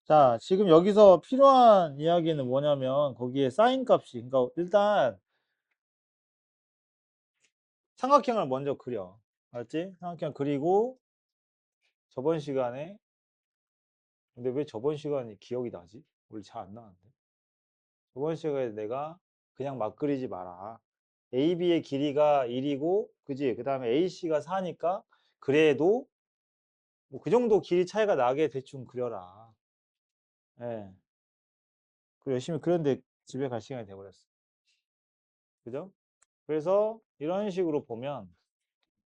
자, 지금 여기서 필요한 이야기는 뭐냐면 거기에 사인 값이 그러니까 일단 삼각형을 먼저 그려. 알았지? 삼각형 그리고 저번 시간에 근데 왜 저번 시간이 기억이 나지? 우리 잘 안 나는데. 저번 시간에 내가 그냥 막 그리지 마라. AB의 길이가 1이고 그지? 그다음에 AC가 4니까 그래도 뭐 그 정도 길이 차이가 나게 대충 그려라. 예. 그 열심히 그렸는데 집에 갈 시간이 돼 버렸어. 그죠? 그래서 이런 식으로 보면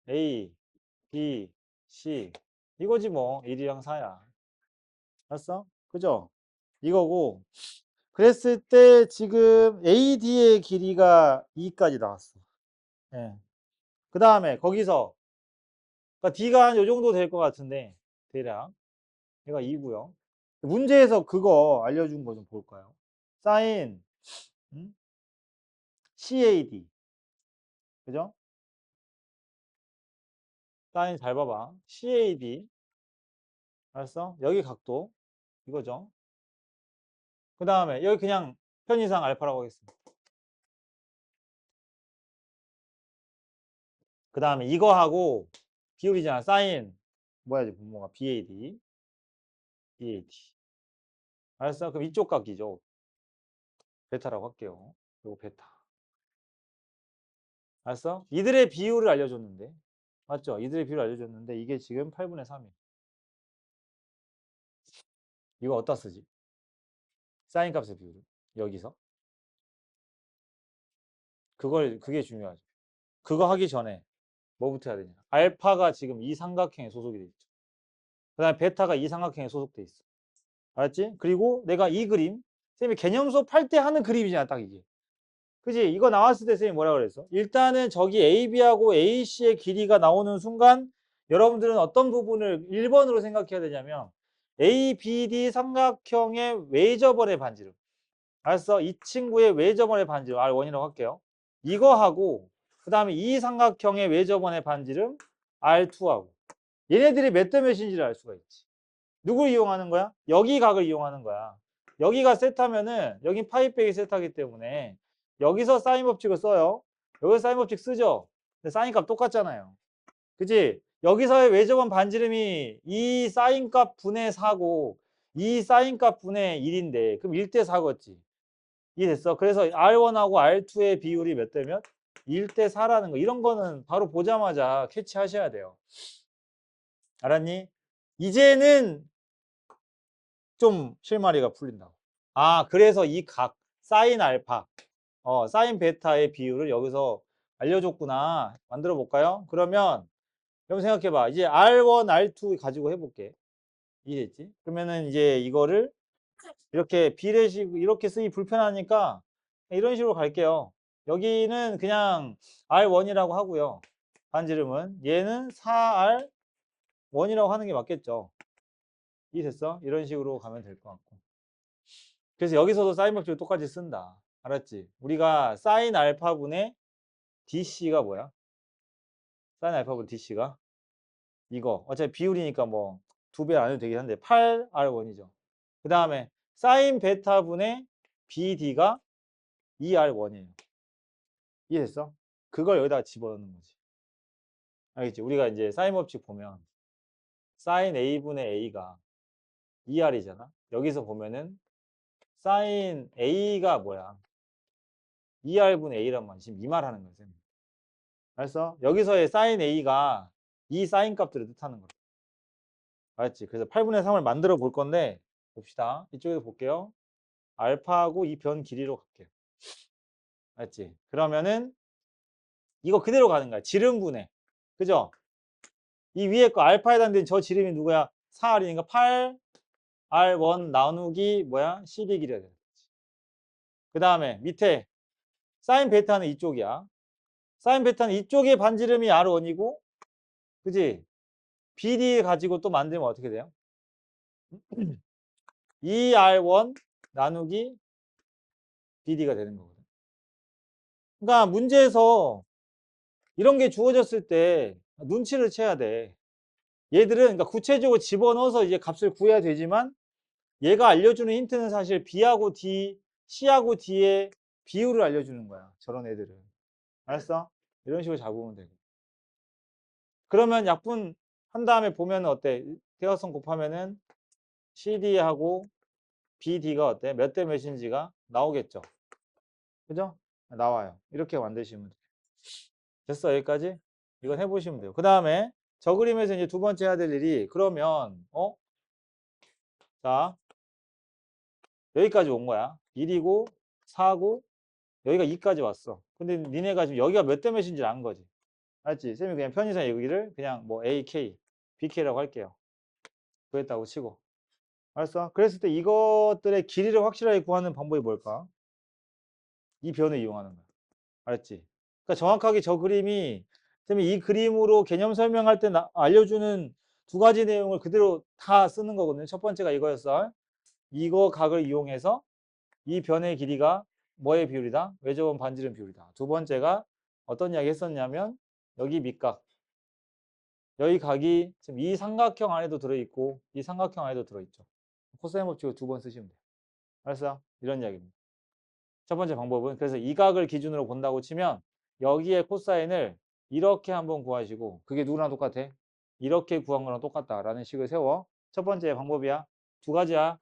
A, B, C 이거지 뭐 1이랑 4야. 알았어? 그죠? 이거고 그랬을 때 지금 AD의 길이가 2까지 나왔어. 예. 그 다음에 거기서 그러니까 D가 한 요 정도 될 것 같은데 대략 얘가 2고요. 문제에서 그거 알려준 거 좀 볼까요? 사인 CAD 그죠? 사인 잘 봐봐. CAD 알았어? 여기 각도 이거죠. 그 다음에 여기 그냥 편의상 알파라고 하겠습니다. 그 다음에 이거하고 비율이잖아. 사인 뭐야지 분모가 BAD. 알았어? 그럼 이쪽 각이죠. 베타라고 할게요. 요거 베타. 알았어? 이들의 비율을 알려줬는데 맞죠? 이들의 비율을 알려줬는데 이게 지금 8분의 3이에요. 이거 어디다 쓰지? 사인 값의 비율을 여기서 그게 중요하죠. 그거 하기 전에 뭐부터 해야 되냐? 알파가 지금 이 삼각형에 소속이 돼 있죠. 그 다음에 베타가 이 삼각형에 소속돼 있어. 알았지? 그리고 내가 이 그림 선생님이 개념 수업 할 때 하는 그림이잖아 딱 이게. 그지? 이거 나왔을 때 선생님이 뭐라 그랬어? 일단은 저기 AB하고 AC의 길이가 나오는 순간 여러분들은 어떤 부분을 1번으로 생각해야 되냐면 ABD 삼각형의 외접원의 반지름. 알았어? 이 친구의 외접원의 반지름 R1이라고 할게요. 이거하고 그 다음에 이 삼각형의 외접원의 반지름 R2하고 얘네들이 몇 대 몇인지를 알 수가 있지. 누굴 이용하는 거야? 여기 각을 이용하는 거야. 여기가 세타면은 여긴 파이 빼기 세타기 때문에 여기서 사인 법칙을 써요. 여기서 사인 법칙 쓰죠. 근데 사인 값 똑같잖아요. 그치? 여기서의 외접원 반지름이 이 사인 값 분의 4고 이 사인 값 분의 1인데 그럼 1대 4겠지. 이해됐어? 그래서 R1하고 R2의 비율이 몇 대 몇? 1대 4라는 거. 이런 거는 바로 보자마자 캐치하셔야 돼요. 알았니? 이제는 좀 실마리가 풀린다고. 아, 그래서 이 각, 사인 알파, 사인 베타의 비율을 여기서 알려줬구나. 만들어 볼까요? 그러면, 여러분 생각해봐. 이제 R1, R2 가지고 해볼게. 이해됐지? 그러면은 이제 이거를 이렇게 비례식, 이렇게 쓰기 불편하니까 이런 식으로 갈게요. 여기는 그냥 R1이라고 하고요. 반지름은. 얘는 4R1이라고 하는 게 맞겠죠. 이해됐어? 이런 식으로 가면 될 것 같고. 그래서 여기서도 사인 법칙을 똑같이 쓴다. 알았지? 우리가 사인 알파분의 DC가 뭐야? 사인 알파분 DC가 이거. 어차피 비율이니까 뭐 2배 안 해도 되긴 한데 8R1이죠. 그 다음에 사인 베타분의 BD가 2R1이에요. 이해됐어? 그걸 여기다가 집어넣는 거지. 알겠지? 우리가 이제 사인 법칙 보면 사인 A분의 A가 2R이잖아. 여기서 보면은 사인 A가 뭐야? 2R분의 A란 말이 지금 이 말 하는 거지. 알았어? 여기서의 사인 A가 이 사인 값들을 뜻하는 거야. 알았지? 그래서 8분의 3을 만들어 볼 건데 봅시다. 이쪽에서 볼게요. 알파하고 이 변 길이로 갈게요. 알았지? 그러면은 이거 그대로 가는 거야. 지름분해. 그죠? 이 위에 거 알파에 해당되는 저 지름이 누구야? 4R이니까 8R1 나누기 뭐야? CD 길이가 되는 거지. 그 다음에 밑에 사인 베타는 이쪽이야. 사인 베타는 이쪽의 반지름이 R1이고 그지? BD 가지고 또 만들면 어떻게 돼요? 2R1 나누기 BD가 되는 거거든. 그러니까 문제에서 이런 게 주어졌을 때 눈치를 채야 돼. 얘들은 그러니까 구체적으로 집어넣어서 이제 값을 구해야 되지만 얘가 알려주는 힌트는 사실 B하고 D, C하고 D의 비율을 알려주는 거야. 저런 애들은. 알았어? 이런 식으로 잡으면 되고. 그러면 약분 한 다음에 보면 어때? 대각선 곱하면은 CD하고 BD가 어때? 몇 대 몇인지가 나오겠죠? 그죠? 나와요. 이렇게 만드시면 돼요. 됐어, 여기까지? 이건 해보시면 돼요. 그 다음에 저 그림에서 이제 두 번째 해야 될 일이 그러면 자 여기까지 온 거야. 1이고 4고 여기가 2까지 왔어. 근데 니네가 지금 여기가 몇 대 몇인지 안 거지. 알지? 쌤이 그냥 편의상 여기를 그냥 뭐 AK, BK라고 할게요. 구했다고 치고. 알았어? 그랬을 때 이것들의 길이를 확실하게 구하는 방법이 뭘까? 이 변을 이용하는 거야. 알았지? 그러니까 정확하게 저 그림이 쌤이 이 그림으로 개념 설명할 때 알려주는 두 가지 내용을 그대로 다 쓰는 거거든요. 첫 번째가 이거였어. 이거 각을 이용해서 이 변의 길이가 뭐의 비율이다? 외접원 반지름 비율이다. 두 번째가 어떤 이야기 했었냐면 여기 밑각. 여기 각이 지금 이 삼각형 안에도 들어있고 이 삼각형 안에도 들어있죠. 코사인 법칙을 두 번 쓰시면 돼요. 알았어요? 이런 이야기입니다. 첫 번째 방법은 그래서 이 각을 기준으로 본다고 치면 여기에 코사인을 이렇게 한번 구하시고 그게 누구랑 똑같아? 이렇게 구한 거랑 똑같다라는 식을 세워. 첫 번째 방법이야. 두 가지야.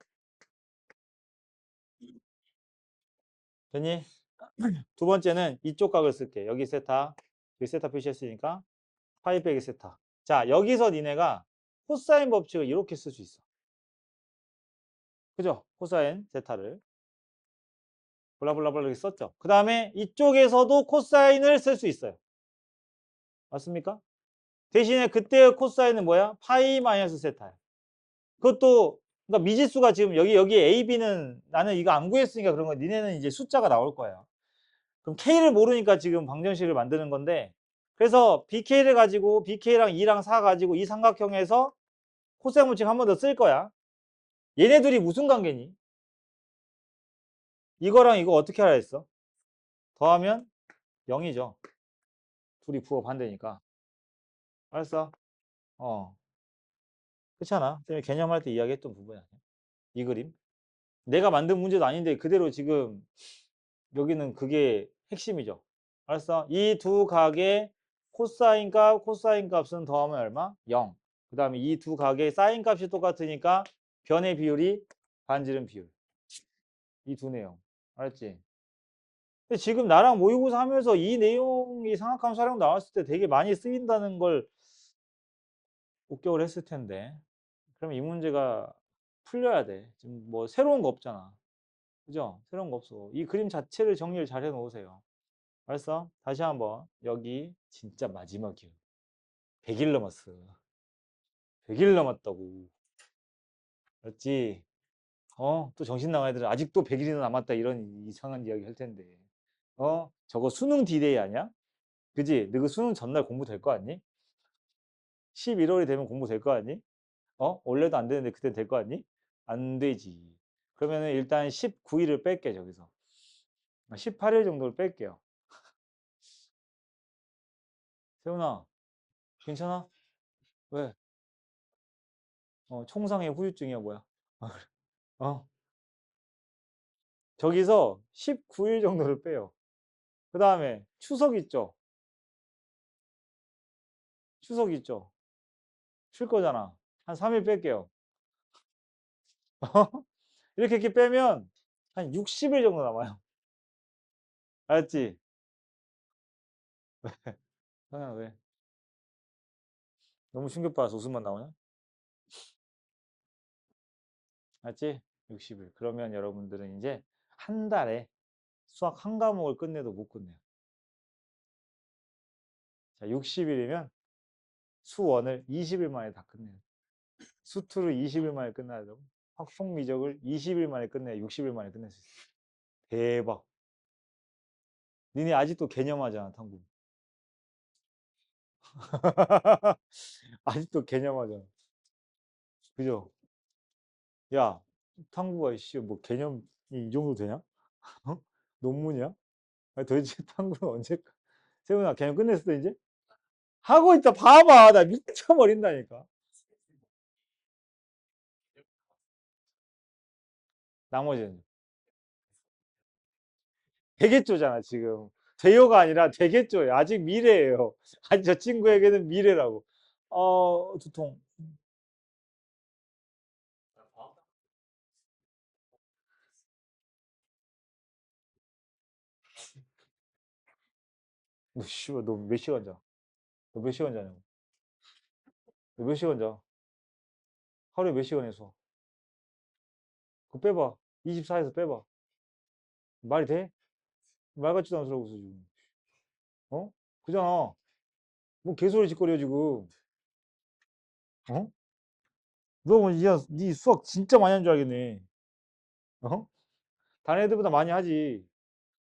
됐니? 두 번째는 이쪽 각을 쓸게. 여기 세타, 여기 세타 표시했으니까 파이 빼기 세타. 자, 여기서 니네가 코사인 법칙을 이렇게 쓸 수 있어. 그죠? 코사인 세타를. 블라블라블라 이렇게 썼죠. 그 다음에 이쪽에서도 코사인을 쓸 수 있어요. 맞습니까? 대신에 그때의 코사인은 뭐야? 파이 마이너스 세타야. 그것도 그러니까 미지수가 지금 여기 A, B는 나는 이거 안 구했으니까 그런 거 니네는 이제 숫자가 나올 거야. 그럼 K를 모르니까 지금 방정식을 만드는 건데 그래서 BK를 가지고 BK랑 2랑 4 가지고 이 삼각형에서 코사인 법칙 한 번 더 쓸 거야. 얘네들이 무슨 관계니? 이거랑 이거 어떻게 하라 했어? 더하면 0이죠. 둘이 부호 반대니까. 알았어? 어. 그렇잖아. 쌤이 개념할 때 이야기했던 부분 아니야? 이 그림. 내가 만든 문제도 아닌데 그대로 지금 여기는 그게 핵심이죠. 알았어? 이 두 각의 코사인 값, 코사인 값은 더하면 얼마? 0. 그 다음에 이 두 각의 사인 값이 똑같으니까 변의 비율이 반지름 비율. 이 두 내용. 알았지? 근데 지금 나랑 모의고사 하면서 이 내용이 상학함수 활용 나왔을 때 되게 많이 쓰인다는 걸 목격을 했을 텐데. 그럼 이 문제가 풀려야 돼. 지금 뭐 새로운 거 없잖아. 그죠? 새로운 거 없어. 이 그림 자체를 정리를 잘 해놓으세요. 알았어? 다시 한번. 여기 진짜 마지막이야. 100일 넘었어. 100일 남았다고. 알았지? 또 정신 나간 애들은 아직도 100일이나 남았다 이런 이상한 이야기 할 텐데. 저거 수능 디데이 아니야? 그지? 너 그 수능 전날 공부 될 거 아니? 11월이 되면 공부 될 거 아니? 원래도 안 되는데 그때 될 거 아니? 안 되지. 그러면은 일단 19일을 뺄게, 저기서. 18일 정도를 뺄게요. 세훈아, 괜찮아? 왜? 총상의 후유증이야, 뭐야? 어, 저기서 19일 정도를 빼요. 그 다음에 추석 있죠? 추석 있죠? 쉴 거잖아. 한 3일 뺄게요. 이렇게 빼면 한 60일 정도 남아요. 알았지? 아, 왜? 너무 충격받아서 웃음만 나오냐? 알았지? 60일. 그러면 여러분들은 이제 한 달에 수학 한 과목을 끝내도 못 끝내요. 자, 60일이면 수1을 20일 만에 다 끝내요. 수2를 20일 만에 끝나야 되고 확통 미적을 20일 만에 끝내야 60일 만에 끝낼 수 있어. 대박. 니네 아직도 개념하잖아, 탐구. 아직도 개념하잖아. 그죠? 야, 탐구가 뭐 개념이 이 정도 되냐? 어? 논문이야? 아니, 도대체 탐구는 언제 세훈아 개념 끝냈어 이제? 하고 있다 봐봐 나 미쳐버린다니까. 나머지는 되겠죠잖아 지금. 돼요가 아니라 되겠죠요. 아직 미래예요. 아직 저 친구에게는 미래라고. 두통. 너 씨발 너 몇 시간 자? 너 몇 시간 자냐고? 너 몇 시간 자? 하루에 몇 시간 해서? 그거 빼봐. 24에서 빼봐. 말이 돼? 말 같지도 않은 소리 하고 있어 지금. 어? 그잖아. 뭐 개소리 짓거려 지금. 어? 네 수학 진짜 많이 한 줄 알겠네. 어? 다른 애들보다 많이 하지.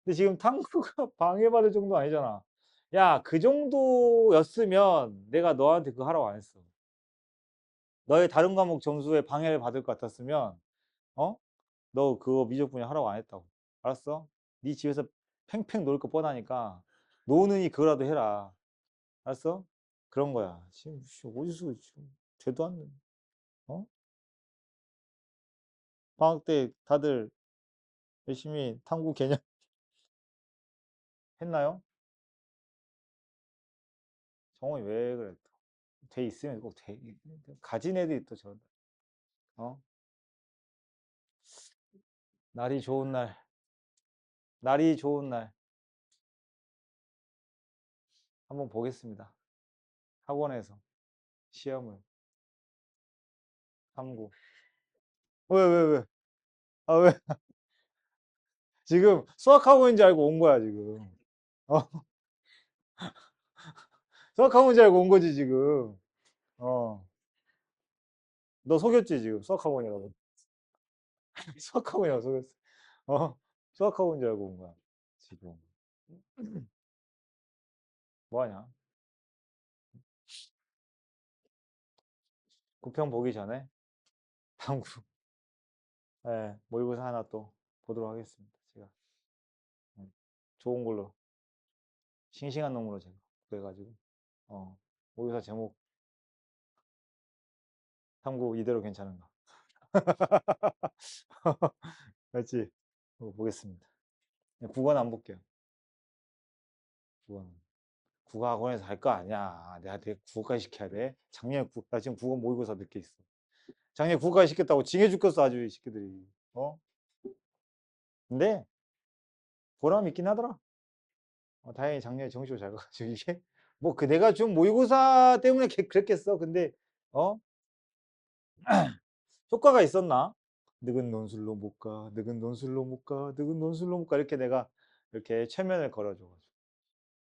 근데 지금 탐구가 방해받을 정도 아니잖아. 야, 그 정도였으면 내가 너한테 그거 하라고 안 했어. 너의 다른 과목 점수에 방해를 받을 것 같았으면, 어? 너 그거 미적분이 하라고 안 했다고. 알았어? 네 집에서 팽팽 놀 거 뻔하니까 노느니 그거라도 해라. 알았어? 그런 거야. 지금 어디서 지금 되도 않는. 어? 방학 때 다들 열심히 탐구 개념 했나요? 정원이 왜 그래? 돼 있으면 꼭 돼. 가진 애들이 또 저런다. 어? 날이 좋은 날, 날이 좋은 날 한번 보겠습니다. 학원에서 시험을 탐구. 왜, 왜? 아, 왜? 지금 수학학원인 줄 알고 온 거야, 지금. 어? 수학학원인 줄 알고 온 거지, 지금. 어. 너 속였지, 지금. 수학학원이라고. 수학학원이라고 속였어. 어? 수학학원인 줄 알고 온 거야, 지금. 뭐 하냐? 9편 보기 전에 탐구. 예, 모의고사 하나 또 보도록 하겠습니다. 제가. 좋은 걸로. 싱싱한 놈으로 제가. 그래가지고. 어. 모의고사 제목 탐구 이대로 괜찮은가? 맞지? 보겠습니다. 국어는 안 볼게요. 국어는. 국어 학원에서 할 거 아니야. 내가 국어까지 시켜야 돼. 작년에 나 지금 국어 모의고사 늦게 있어. 작년에 국어까지 시켰다고 징해 죽겠어 아주 이 새끼들이. 어? 근데 보람 있긴 하더라. 다행히 작년에 정시로 잘 가가지고 이게 뭐 그 내가 좀 모의고사 때문에 그랬겠어. 근데 어? 효과가 있었나? 늙은 논술로 못 가, 늙은 논술로 못 가, 늙은 논술로 못 가 이렇게 내가 이렇게 최면을 걸어줘가지고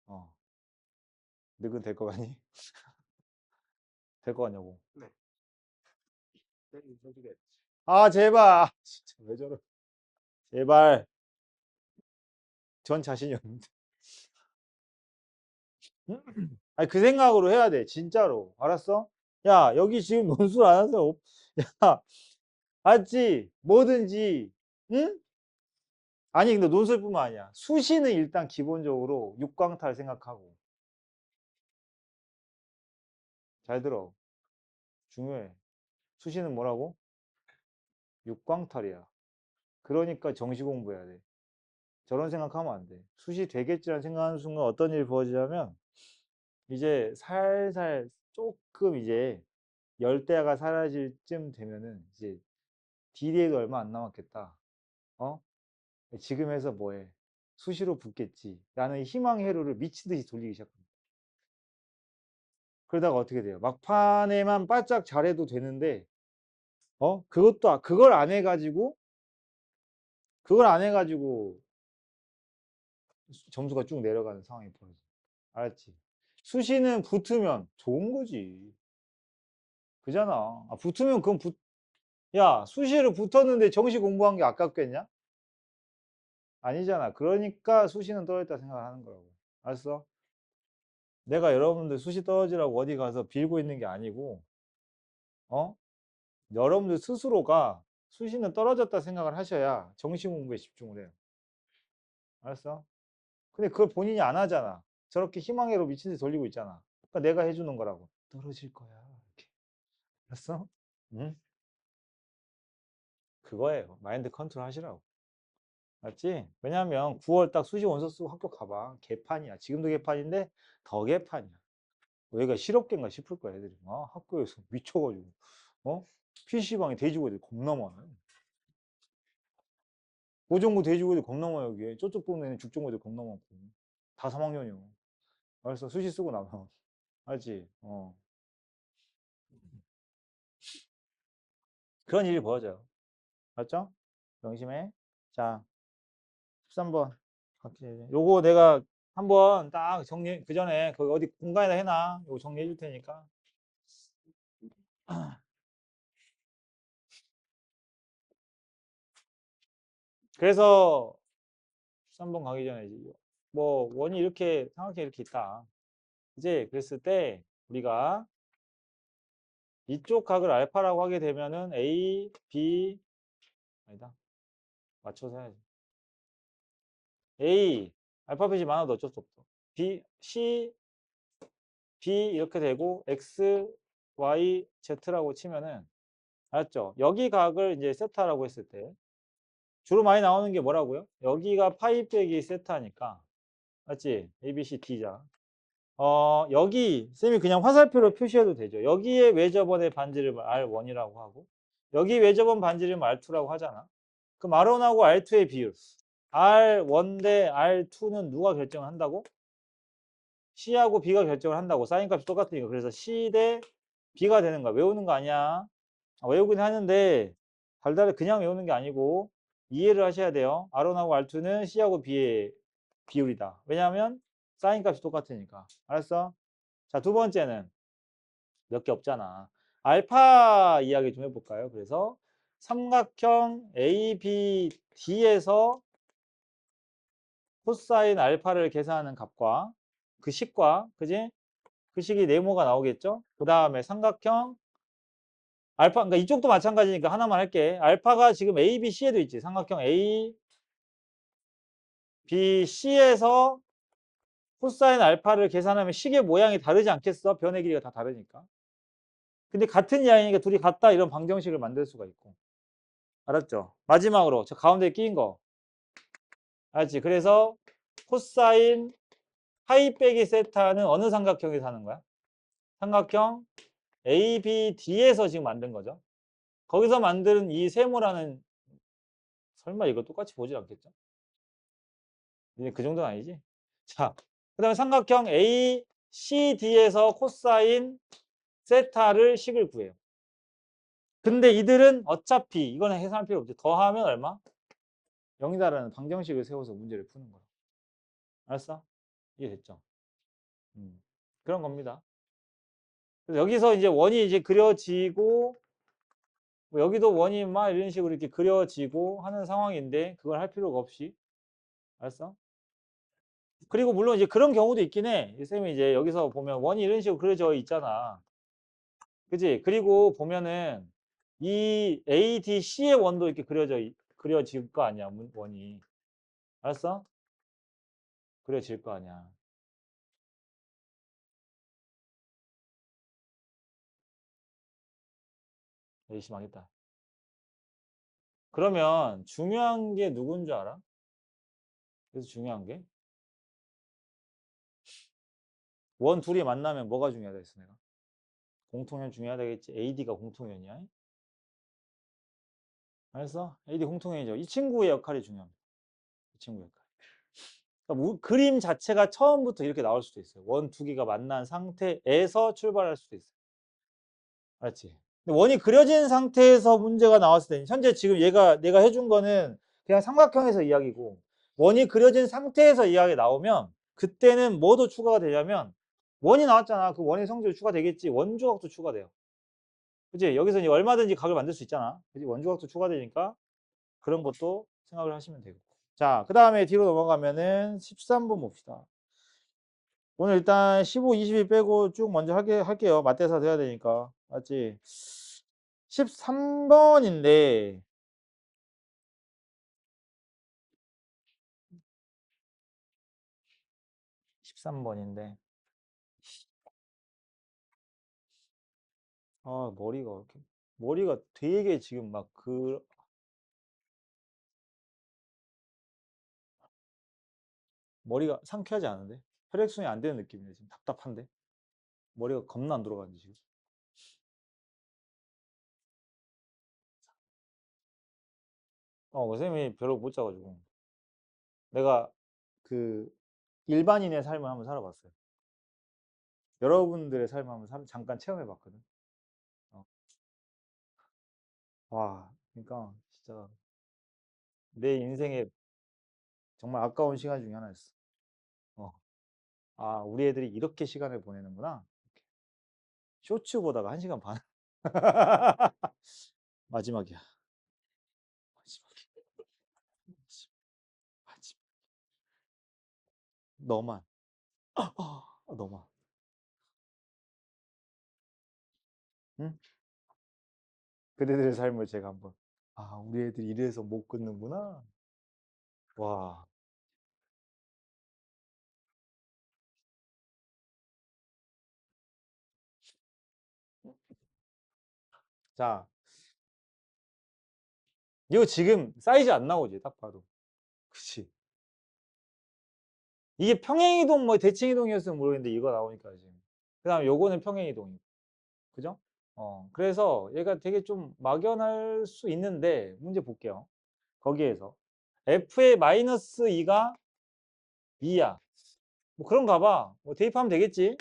어 늙은 될 거 같니? 될 거 같냐고. 아 제발 진짜 왜 저러 제발 전 자신이 없는데 아니 그 생각으로 해야 돼 진짜로 알았어? 야 여기 지금 논술 안 하는 사람 야 알지 뭐든지 응? 아니 근데 논술뿐만 아니야 수시는 일단 기본적으로 육광탈 생각하고 잘 들어 중요해 수시는 뭐라고? 육광탈이야 그러니까 정시 공부해야 돼 저런 생각하면 안 돼 수시 되겠지라는 생각하는 순간 어떤 일이 벌어지냐면 이제 살살 조금 이제 열대야가 사라질 쯤 되면은 이제 D-Day도 얼마 안 남았겠다. 어? 지금 해서 뭐해? 수시로 붙겠지. 라는 희망 회로를 미친 듯이 돌리기 시작합니다. 그러다가 어떻게 돼요? 막판에만 바짝 잘해도 되는데, 그걸 안 해가지고, 그걸 안 해가지고 점수가 쭉 내려가는 상황이 벌어져. 알았지? 수시는 붙으면 좋은 거지. 그잖아. 붙으면 야, 수시를 붙었는데 정시 공부한 게 아깝겠냐? 아니잖아. 그러니까 수시는 떨어졌다 생각하는 거라고. 알았어? 내가 여러분들 수시 떨어지라고 어디 가서 빌고 있는 게 아니고, 어? 여러분들 스스로가 수시는 떨어졌다 생각을 하셔야 정시 공부에 집중을 해요. 알았어? 근데 그걸 본인이 안 하잖아. 저렇게 희망회로 미친 듯이 돌리고 있잖아. 그러니까 내가 해주는 거라고. 떨어질 거야. 이렇게. 알았어? 응? 그거예요. 마인드 컨트롤 하시라고. 맞지? 왜냐면 9월 딱 수시 원서 쓰고 학교 가봐. 개판이야. 지금도 개판인데 더 개판이야. 얘가 실업계인가 싶을 거야, 애들이. 학교에서 미쳐가지고. 어? PC방에 돼지고 애들 겁나 많아요. 고정고 돼지고 애들 겁나 많아, 여기. 저쪽 동네는 죽정고 애들 겁나 많고. 다 3학년이요. 알았어. 수시 쓰고 나면. 알지? 그런 일이 벌어져요. 맞죠? 명심해. 자, 13번. 요거 내가 한번 딱 정리, 그 전에 거기 어디 공간에다 해놔. 요거 정리해 줄 테니까. 그래서 13번 가기 전에 뭐 원이 이렇게 삼각형이 이렇게 있다. 이제 그랬을 때 우리가 이쪽 각을 알파라고 하게 되면은 A, B 아니다. 맞춰서 해야지. A 알파벳이 많아도 어쩔 수 없어. B, C, B 이렇게 되고 X, Y, Z라고 치면은 알았죠? 여기 각을 이제 세타라고 했을 때 주로 많이 나오는 게 뭐라고요? 여기가 파이 빼기 세타니까 맞지? A, B, C, D자. 여기 쌤이 그냥 화살표로 표시해도 되죠. 여기에 외접원의 반지름 R1이라고 하고 여기 외접원 반지름 R2라고 하잖아. 그럼 R1하고 R2의 비율 R1 대 R2는 누가 결정을 한다고? C하고 B가 결정을 한다고. 사인값이 똑같으니까. 그래서 C 대 B가 되는 거야. 외우는 거 아니야. 외우긴 하는데 달달이 그냥 외우는 게 아니고 이해를 하셔야 돼요. R1하고 R2는 C하고 B의 비율이다. 왜냐하면 사인값이 똑같으니까. 알았어? 자, 두 번째는 몇 개 없잖아. 알파 이야기 좀 해볼까요? 그래서 삼각형 ABD에서 코사인 알파를 계산하는 값과 그 식과, 그지? 그 식이 네모가 나오겠죠? 그 다음에 삼각형 알파, 그러니까 이쪽도 마찬가지니까 하나만 할게. 알파가 지금 ABC에도 있지. 삼각형 ABC에서 코사인 알파를 계산하면 식의 모양이 다르지 않겠어? 변의 길이가 다 다르니까. 근데 같은 양이니까 둘이 같다 이런 방정식을 만들 수가 있고. 알았죠? 마지막으로 저 가운데 끼인 거. 알았지? 그래서 코사인 파이 빼기 세타는 어느 삼각형에서 하는 거야? 삼각형 ABD에서 지금 만든 거죠. 거기서 만든 이 세모라는 설마 이거 똑같이 보질 않겠죠? 이제 그 정도는 아니지? 자, 그 다음에 삼각형 ACD에서 코사인 세타를 식을 구해요. 근데 이들은 어차피 이거는 계산할 필요 없지. 더하면 얼마? 0이다라는 방정식을 세워서 문제를 푸는 거야. 알았어? 이해됐죠? 그런 겁니다. 그래서 여기서 이제 원이 이제 그려지고 뭐 여기도 원이 막 이런 식으로 이렇게 그려지고 하는 상황인데 그걸 할 필요가 없이 알았어? 그리고 물론 이제 그런 경우도 있긴 해. 쌤이 이제 여기서 보면 원이 이런 식으로 그려져 있잖아. 그지? 그리고 보면은 이 ADC의 원도 이렇게 그려질 거 아니야, 원이. 알았어? 그려질 거 아니야. 열심히 하겠다. 그러면 중요한 게 누군 줄 알아? 그래서 중요한 게 원 둘이 만나면 뭐가 중요하다 했어 내가? 공통연 중요하다겠지. AD가 공통연이야. 알았어? AD 공통연이죠. 이 친구의 역할이 중요합니다. 이 친구 역할. 그러니까 그림 자체가 처음부터 이렇게 나올 수도 있어요. 원 두 개가 만난 상태에서 출발할 수도 있어요. 알았지? 근데 원이 그려진 상태에서 문제가 나왔을 때 현재 지금 내가 해준 거는 그냥 삼각형에서 이야기고 원이 그려진 상태에서 이야기 나오면 그때는 뭐도 추가가 되냐면 원이 나왔잖아. 그 원의 성질이 추가되겠지. 원조각도 추가돼요. 그치? 여기서 이제 얼마든지 각을 만들 수 있잖아. 그치? 원조각도 추가되니까 그런 것도 생각을 하시면 되고. 자, 그 다음에 뒤로 넘어가면은 13번 봅시다. 오늘 일단 15, 22 빼고 쭉 먼저 할게요. 맞대사 돼야 되니까. 맞지? 13번인데, 13번인데, 머리가 되게 지금 막 머리가 상쾌하지 않은데? 혈액순환이 안 되는 느낌이네. 지금 답답한데? 머리가 겁나 안 돌아가는데 지금. 선생님이 별로 못 자가지고. 내가 그 일반인의 삶을 한번 살아봤어요. 여러분들의 삶을 한번 잠깐 체험해봤거든. 어. 와, 그러니까 진짜 내 인생에 정말 아까운 시간 중에 하나였어. 어. 아, 우리 애들이 이렇게 시간을 보내는구나. 쇼츠 보다가 1시간 반. 마지막이야. 마지막. 마지막. 너만. 너만. 응? 그대들의 삶을 제가 한번. 아, 우리 애들이 이래서 못 끊는구나. 와. 자, 이거 지금 사이즈 안 나오지, 딱 봐도. 그치. 이게 평행이동, 뭐 대칭이동이었으면 모르겠는데 이거 나오니까 지금. 그 다음에 요거는 평행이동이고. 그죠? 그래서 얘가 되게 좀 막연할 수 있는데, 문제 볼게요. 거기에서. f의 마이너스 2가 2야. 뭐 그런가 봐. 뭐 대입하면 되겠지.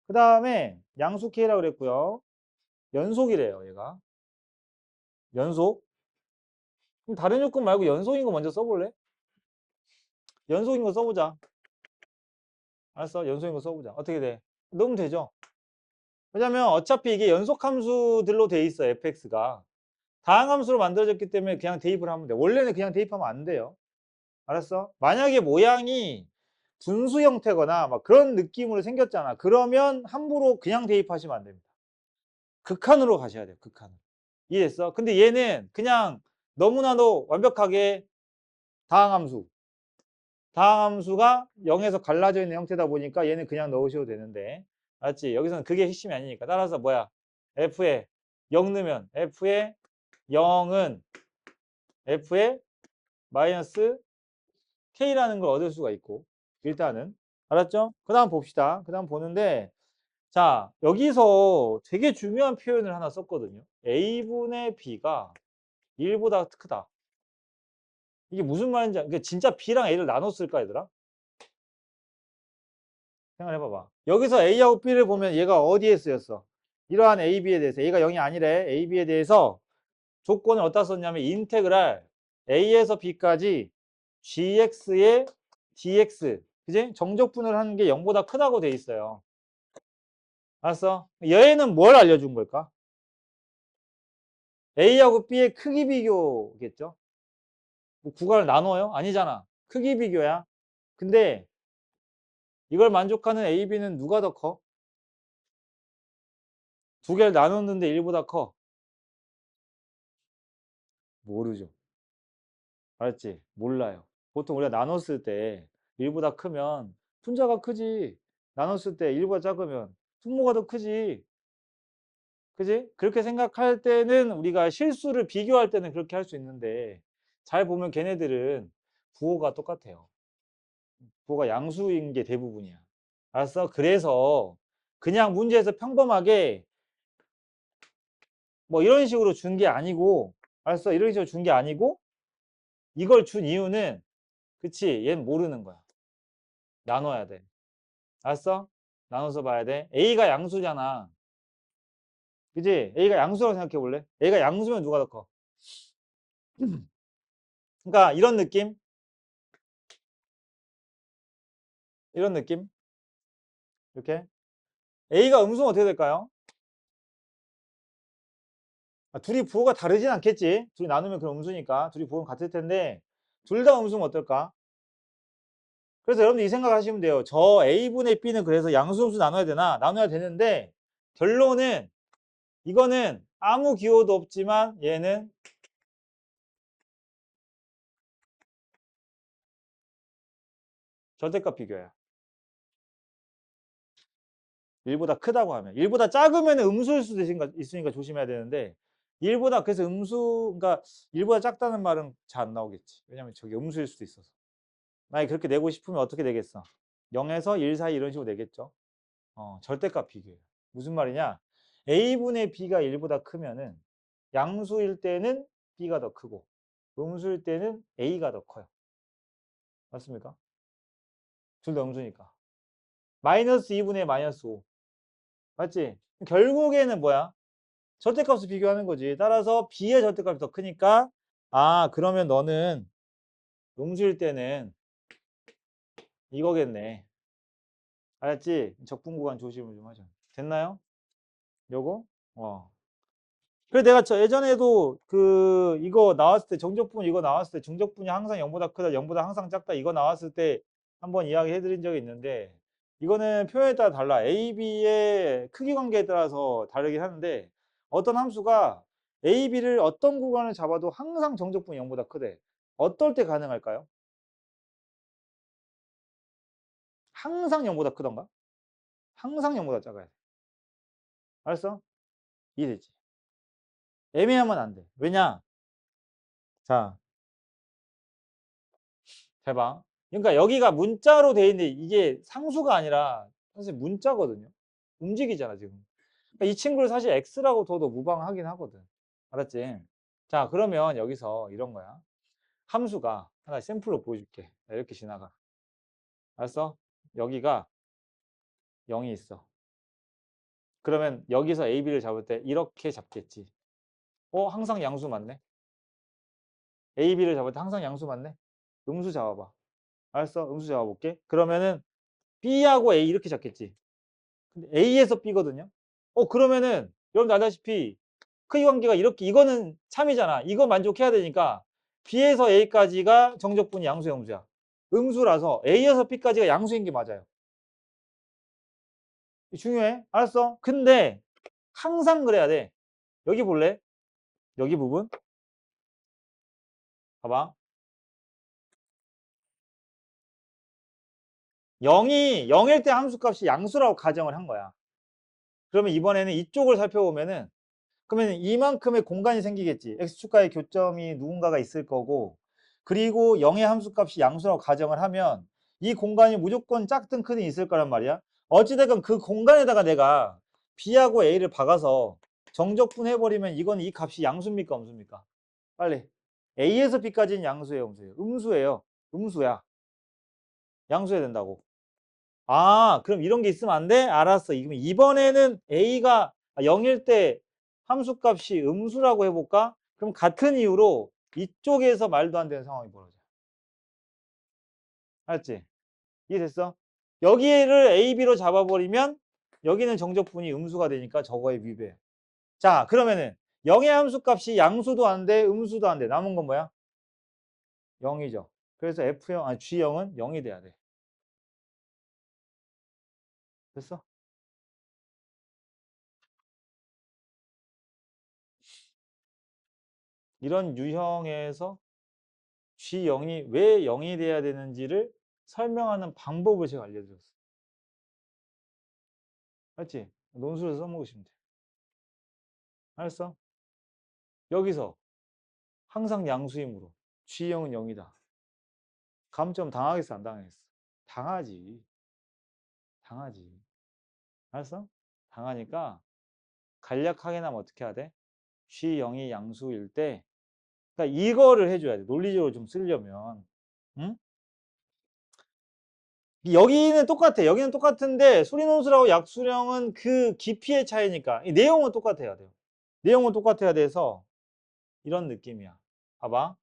그 다음에 양수 k라고 그랬고요. 연속이래요, 얘가. 연속. 그럼 다른 요건 말고 연속인 거 먼저 써볼래? 연속인 거 써보자. 알았어? 연속인 거 써보자. 어떻게 돼? 넣으면 되죠? 왜냐면 어차피 이게 연속 함수들로 돼 있어, fx가. 다항함수로 만들어졌기 때문에 그냥 대입을 하면 돼. 원래는 그냥 대입하면 안 돼요. 알았어? 만약에 모양이 분수 형태거나 막 그런 느낌으로 생겼잖아. 그러면 함부로 그냥 대입하시면 안 됩니다. 극한으로 가셔야 돼요. 극한으로. 이해했어? 근데 얘는 그냥 너무나도 완벽하게 다항함수. 다항함수가 0에서 갈라져 있는 형태다 보니까 얘는 그냥 넣으셔도 되는데. 알았지? 여기서는 그게 핵심이 아니니까. 따라서 뭐야? f에 0 넣으면 f에 0은 f에 마이너스 k라는 걸 얻을 수가 있고. 일단은. 알았죠? 그 다음 봅시다. 그 다음 보는데 자, 여기서 되게 중요한 표현을 하나 썼거든요. a분의 b가 1보다 크다. 이게 무슨 말인지, 그러니까 진짜 b랑 a를 나눴을까, 얘들아? 생각해봐봐. 여기서 a하고 b를 보면 얘가 어디에 쓰였어? 이러한 a, b에 대해서. 얘가 0이 아니래. a, b에 대해서 조건을 어디다 썼냐면 인테그랄 a에서 b까지 gx의 dx. 그지? 정적분을 하는 게 0보다 크다고 돼 있어요. 알았어? 얘는 뭘 알려준 걸까? a하고 b의 크기 비교겠죠? 뭐 구간을 나눠요? 아니잖아. 크기 비교야. 근데 이걸 만족하는 a, b는 누가 더 커? 두 개를 나눴는데 1보다 커. 모르죠. 알았지? 몰라요. 보통 우리가 나눴을 때 1보다 크면 분자가 크지. 나눴을 때 1보다 작으면 분모가 더 크지. 그지? 그렇게 생각할 때는 우리가 실수를 비교할 때는 그렇게 할 수 있는데 잘 보면 걔네들은 부호가 똑같아요. 부호가 양수인 게 대부분이야. 알았어? 그래서 그냥 문제에서 평범하게 뭐 이런 식으로 준 게 아니고, 알았어? 이런 식으로 준 게 아니고 이걸 준 이유는, 그치? 얘는 모르는 거야. 나눠야 돼. 알았어? 나눠서 봐야 돼. A가 양수잖아. 그치? A가 양수라고 생각해 볼래? A가 양수면 누가 더 커? 그러니까 이런 느낌? 이런 느낌? 이렇게. A가 음수면 어떻게 될까요? 둘이 부호가 다르진 않겠지? 둘이 나누면 그럼 음수니까. 둘이 부호는 같을 텐데 둘 다 음수면 어떨까? 그래서 여러분들 이 생각하시면 돼요. 저 A분의 B는 그래서 양수음수 나눠야 되나? 나눠야 되는데 결론은 이거는 아무 기호도 없지만 얘는 절대값 비교야. 1보다 크다고 하면. 1보다 작으면 음수일 수도 있으니까 조심해야 되는데 1보다 그래서 음수, 그러니까 1보다 작다는 말은 잘 안 나오겠지. 왜냐면 저게 음수일 수도 있어서. 만약에 그렇게 내고 싶으면 어떻게 되겠어? 0에서 1 사이 이런 식으로 내겠죠. 절대값 비교예요. 무슨 말이냐? a분의 b가 1보다 크면은 양수일 때는 b가 더 크고 음수일 때는 a가 더 커요. 맞습니까? 둘 다 음수니까. 마이너스 2분의 마이너스 5. 맞지? 결국에는 뭐야? 절대값을 비교하는 거지. 따라서 b의 절대값이 더 크니까 그러면 너는 음수일 때는 이거겠네. 알았지? 적분 구간 조심을 좀 하자. 됐나요? 요거? 그래 내가 예전에도 이거 나왔을 때 정적분 이거 나왔을 때 정적분이 항상 0보다 크다 0보다 항상 작다 이거 나왔을 때 한번 이야기 해드린 적이 있는데 이거는 표현에 따라 달라. A, B의 크기 관계에 따라서 다르긴 하는데 어떤 함수가 A, B를 어떤 구간을 잡아도 항상 정적분이 0보다 크대. 어떨 때 가능할까요? 항상 0보다 크던가? 항상 0보다 작아야 돼. 알았어? 이해되지? 애매하면 안 돼. 왜냐? 자, 잘 봐. 그러니까 여기가 문자로 돼 있는데 이게 상수가 아니라 사실 문자거든요. 움직이잖아, 지금. 그러니까 이 친구를 사실 x라고 둬도 무방하긴 하거든. 알았지? 자, 그러면 여기서 이런 거야. 함수가 하나 샘플로 보여줄게. 이렇게 지나가. 알았어? 여기가 0이 있어. 그러면 여기서 a, b를 잡을 때 이렇게 잡겠지. 항상 양수 맞네. a, b를 잡을 때 항상 양수 맞네. 음수 잡아봐. 알았어? 음수 잡아볼게. 그러면은 b하고 a 이렇게 잡겠지. 근데 A에서 B거든요. 그러면은 여러분들 알다시피 크기 관계가 이렇게 이거는 참이잖아. 이거 만족해야 되니까 B에서 A까지가 정적분이 양수 음수야. 음수라서 A에서 B까지가 양수인 게 맞아요. 중요해. 알았어? 근데 항상 그래야 돼. 여기 볼래? 여기 부분. 봐봐. 0일 때 함수값이 양수라고 가정을 한 거야. 그러면 이번에는 이쪽을 살펴보면은 그러면 이만큼의 공간이 생기겠지. x축과의 교점이 누군가가 있을 거고 그리고 0의 함수값이 양수라고 가정을 하면 이 공간이 무조건 작든 크든 있을 거란 말이야. 어찌됐건 그 공간에다가 내가 b하고 a를 박아서 정적분 해버리면 이건 이 값이 양수입니까 음수입니까? 빨리. a에서 b까지는 양수예요 음수예요? 음수예요. 음수야. 양수해야 된다고. 그럼 이런 게 있으면 안 돼? 알았어. 이번에는 a가 0일 때 함수값이 음수라고 해볼까? 그럼 같은 이유로 이쪽에서 말도 안 되는 상황이 벌어져. 알았지? 이해됐어? 여기를 a, b로 잡아버리면 여기는 정적분이 음수가 되니까 저거에 위배해. 자, 그러면은 0의 함수값이 양수도 안 돼, 음수도 안 돼. 남은 건 뭐야? 0이죠. 그래서 G0은 0이 돼야 돼. 됐어? 이런 유형에서 G0이 왜 0이 돼야 되는지를 설명하는 방법을 제가 알려드렸어요. 알았지? 논술에서 써먹으시면 돼. 알았어? 여기서 항상 양수이므로 G0은 0이다. 감점 당하겠어 안 당하겠어? 당하지. 당하지. 알았어? 당하니까 간략하게나마 어떻게 해야 돼? G0이 양수일 때 그러니까 이거를 해줘야 돼. 논리적으로 좀 쓰려면. 응? 여기는 똑같아. 여기는 똑같은데 수리논술하고 약수령은 그 깊이의 차이니까 이 내용은 똑같아야 돼요. 내용은 똑같아야 돼서 이런 느낌이야. 봐봐.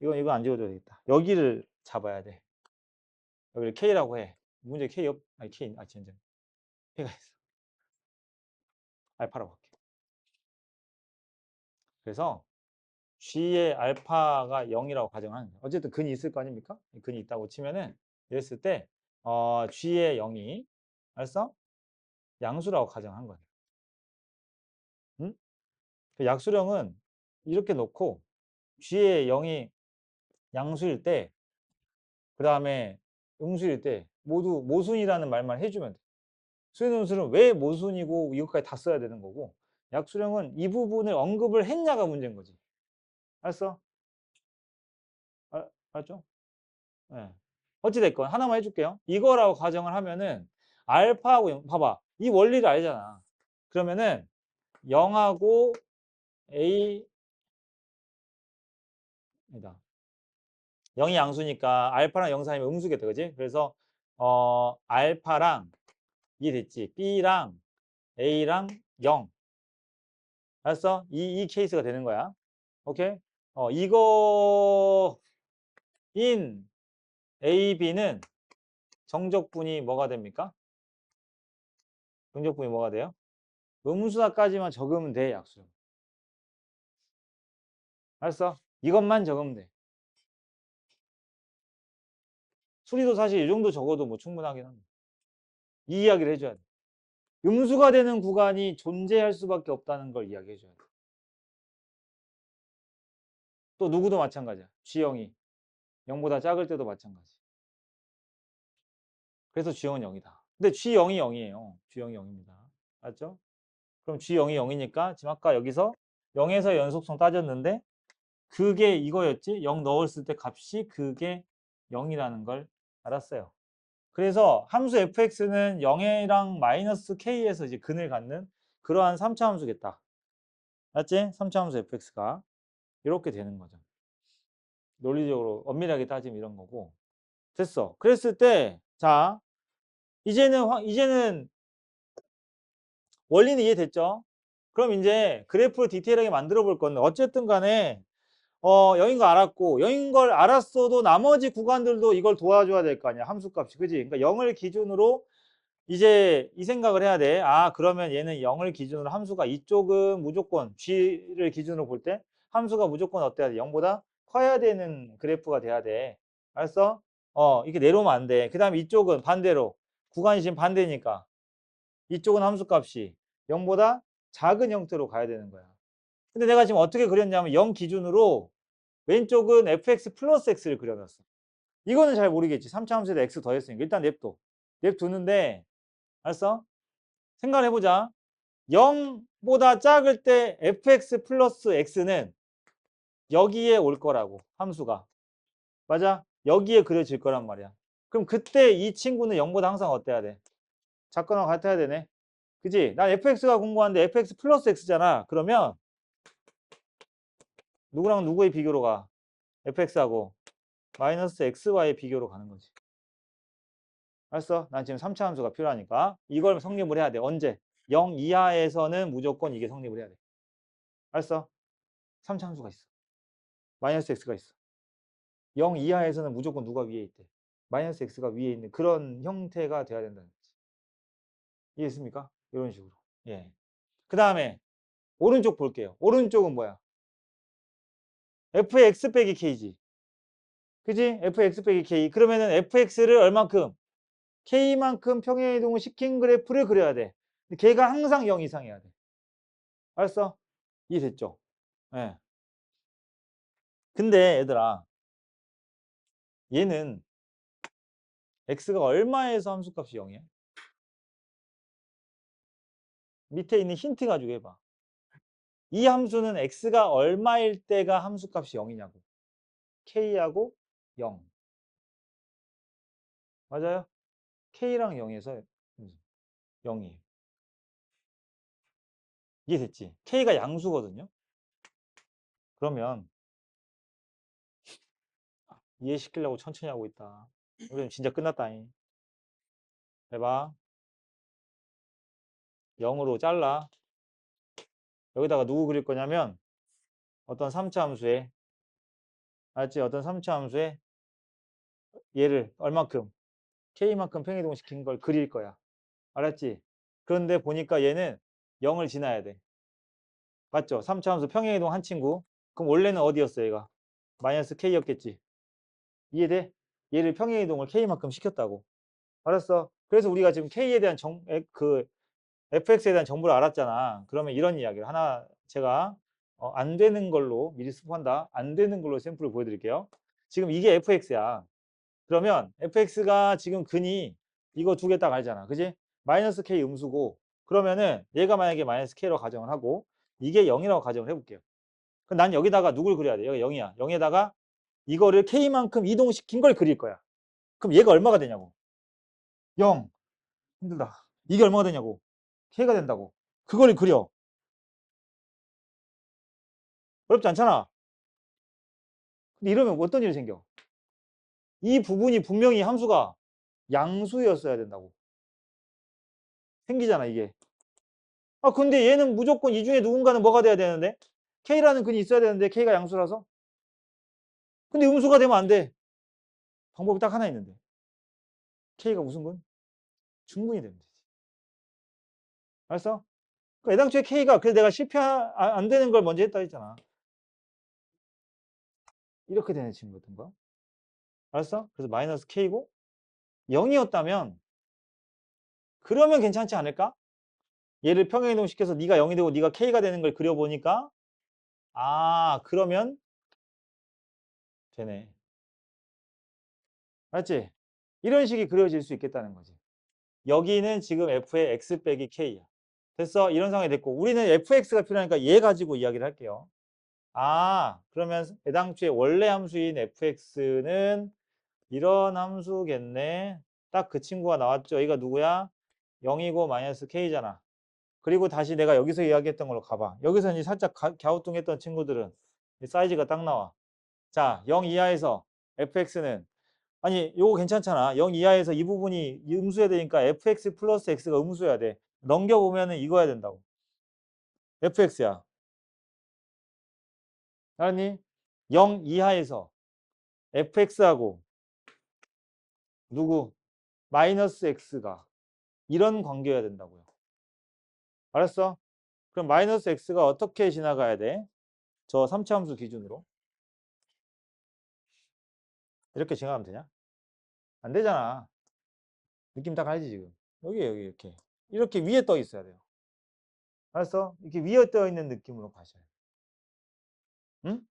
이거 안 지워도 되겠다. 여기를 잡아야 돼. 여기를 K라고 해. 문제 K 아니 K 진짜 K가 있어. 알파라고 할게. 그래서 G의 알파가 0이라고 가정하는 거야. 어쨌든 근이 있을 거 아닙니까? 근이 있다고 치면은 이랬을 때 G의 0이 알았어? 양수라고 가정한 거야. 응? 그 약수령은 이렇게 놓고 G의 0이 양수일 때 그 다음에 음수일 때 모두 모순이라는 말만 해주면 돼. 수인음수는 왜 모순이고 이것까지 다 써야 되는 거고 약수령은 이 부분을 언급을 했냐가 문제인 거지. 알았어? 알았죠? 네. 어찌됐건 하나만 해줄게요. 이거라고 가정을 하면은 알파하고 0, 봐봐. 이 원리를 알잖아. 그러면은 0하고 A이다. 0이 양수니까 알파랑 0 사이면 음수겠다. 그지? 그래서 알파랑 이해됐지? B랑 A랑 0. 알았어? 이 케이스가 되는 거야. 오케이? 이거인 A, B는 정적분이 뭐가 됩니까? 정적분이 뭐가 돼요? 음수다까지만 적으면 돼, 약수. 알았어? 이것만 적으면 돼. 수리도 사실 이 정도 적어도 뭐 충분하긴 한데. 이 이야기를 해줘야 돼. 음수가 되는 구간이 존재할 수밖에 없다는 걸 이야기해줘야 돼. 또 누구도 마찬가지야. G형이 0보다 작을 때도 마찬가지. 그래서 G형은 0이다. 근데 G0이 0이에요. G0이 0입니다. 맞죠? 그럼 G0이 0이니까 지금 아까 여기서 0에서 연속성 따졌는데 그게 이거였지? 0 넣었을 때 값이 그게 0이라는 걸 알았어요. 그래서 함수 fx는 0이랑 마이너스 k에서 이제 근을 갖는 그러한 3차 함수겠다. 맞지? 3차 함수 fx가 이렇게 되는 거죠. 논리적으로 엄밀하게 따지면 이런 거고. 됐어. 그랬을 때, 자, 이제는 원리는 이해됐죠? 그럼 이제 그래프를 디테일하게 만들어 볼 건데, 어쨌든 간에, 0인 거 알았고, 0인 걸 알았어도 나머지 구간들도 이걸 도와줘야 될 거 아니야. 함수값이. 그지? 그러니까 0을 기준으로 이제 이 생각을 해야 돼. 아, 그러면 얘는 0을 기준으로 함수가 이쪽은 무조건 G를 기준으로 볼 때 함수가 무조건 어때야 돼? 0보다 커야 되는 그래프가 돼야 돼. 알았어? 이렇게 내려오면 안 돼. 그 다음에 이쪽은 반대로. 구간이 지금 반대니까. 이쪽은 함수값이 0보다 작은 형태로 가야 되는 거야. 근데 내가 지금 어떻게 그렸냐면 0 기준으로 왼쪽은 fx 플러스 x를 그려놨어. 이거는 잘 모르겠지. 3차 함수에다 x 더했으니까. 일단 냅둬. 냅두는데 알았어? 생각을 해보자. 0보다 작을 때 fx 플러스 x는 여기에 올 거라고. 함수가. 맞아? 여기에 그려질 거란 말이야. 그럼 그때 이 친구는 0보다 항상 어때야 돼? 작거나 같아야 되네. 그지? 난 fx가 궁금한데 fx 플러스 x잖아. 그러면 누구랑 누구의 비교로 가? fx하고 마이너스 xy의 비교로 가는 거지. 알았어? 난 지금 3차 함수가 필요하니까 이걸 성립을 해야 돼. 언제? 0 이하에서는 무조건 이게 성립을 해야 돼. 알았어? 3차 함수가 있어. 마이너스 x가 있어. 0 이하에서는 무조건 누가 위에 있대? 마이너스 x가 위에 있는 그런 형태가 돼야 된다는 거지. 이해했습니까? 이런 식으로. 예. 그 다음에 오른쪽 볼게요. 오른쪽은 뭐야? fx 빼기 k지. 그지? fx 빼기 k. 그러면은 fx를 얼만큼? k만큼 평행이동을 시킨 그래프를 그려야 돼. 걔가 항상 0 이상이어야 돼. 알았어? 이해됐죠? 예. 근데 얘들아, 얘는 x가 얼마에서 함수값이 0이야? 밑에 있는 힌트 가지고 해봐. 이 함수는 x가 얼마일 때가 함수값이 0이냐고. k하고 0. 맞아요? k랑 0에서 0이에요. 이해됐지? k가 양수거든요. 그러면 이해시키려고 천천히 하고 있다. 우리 진짜 끝났다잉. 해봐. 0으로 잘라. 여기다가 누구 그릴 거냐면 어떤 3차 함수에 알았지? 어떤 3차 함수에 얘를 얼만큼 k만큼 평행이동 시킨 걸 그릴 거야. 알았지? 그런데 보니까 얘는 0을 지나야 돼. 맞죠? 3차 함수 평행이동 한 친구. 그럼 원래는 어디였어 얘가? 마이너스 k였겠지. 이해돼? 얘를 평행이동을 k만큼 시켰다고. 알았어? 그래서 우리가 지금 k에 대한 fx에 대한 정보를 알았잖아. 그러면 이런 이야기를 하나 제가 안 되는 걸로 미리 스포한다. 안 되는 걸로 샘플을 보여드릴게요. 지금 이게 fx야. 그러면 fx가 지금 근이 이거 두 개 딱 알잖아. 그지? 마이너스 k 음수고 그러면은 얘가 만약에 마이너스 k로 가정을 하고 이게 0이라고 가정을 해볼게요. 그럼 난 여기다가 누굴 그려야 돼? 여기 0이야. 0에다가 이거를 k만큼 이동시킨 걸 그릴 거야. 그럼 얘가 얼마가 되냐고. 0. 힘들다. 이게 얼마가 되냐고. k가 된다고. 그걸 그려. 어렵지 않잖아. 근데 이러면 어떤 일이 생겨? 이 부분이 분명히 함수가 양수였어야 된다고. 생기잖아, 이게. 아, 근데 얘는 무조건 이 중에 누군가는 뭐가 돼야 되는데? k라는 근이 있어야 되는데, k가 양수라서? 근데 음수가 되면 안 돼. 방법이 딱 하나 있는데. k가 무슨 근? 중근이 되면 되지. 알았어? 그러니까 애당초에 k가, 그래서 내가 안 되는 걸 먼저 했다 했잖아. 이렇게 되는 친구였던 거야. 알았어? 그래서 마이너스 k고, 0이었다면, 그러면 괜찮지 않을까? 얘를 평행이동시켜서 네가 0이 되고 네가 k가 되는 걸 그려보니까, 아, 그러면 되네. 알았지? 이런 식이 그려질 수 있겠다는 거지. 여기는 지금 f의 x 빼기 k야. 됐어? 이런 상황이 됐고, 우리는 fx가 필요하니까 얘 가지고 이야기를 할게요. 아, 그러면 애당초에 원래 함수인 fx는 이런 함수겠네. 딱 그 친구가 나왔죠. 여기가 누구야? 0이고 마이너스 k잖아. 그리고 다시 내가 여기서 이야기했던 걸로 가봐. 여기서 이제 살짝 갸우뚱했던 친구들은 사이즈가 딱 나와. 자, 0 이하에서 fx는 아니, 요거 괜찮잖아. 0 이하에서 이 부분이 음수여야 되니까 fx 플러스 x가 음수여야 돼. 넘겨보면은 이거야 된다고. fx야. 알았니? 0 이하에서 fx하고 누구? 마이너스 x가 이런 관계여야 된다고요. 알았어? 그럼 마이너스 x가 어떻게 지나가야 돼? 저 3차 함수 기준으로. 이렇게 지나가면 되냐? 안 되잖아. 느낌 딱 알지 지금. 여기 이렇게. 이렇게 위에 떠 있어야 돼요. 알았어? 이렇게 위에 떠 있는 느낌으로 가셔야 돼. 응?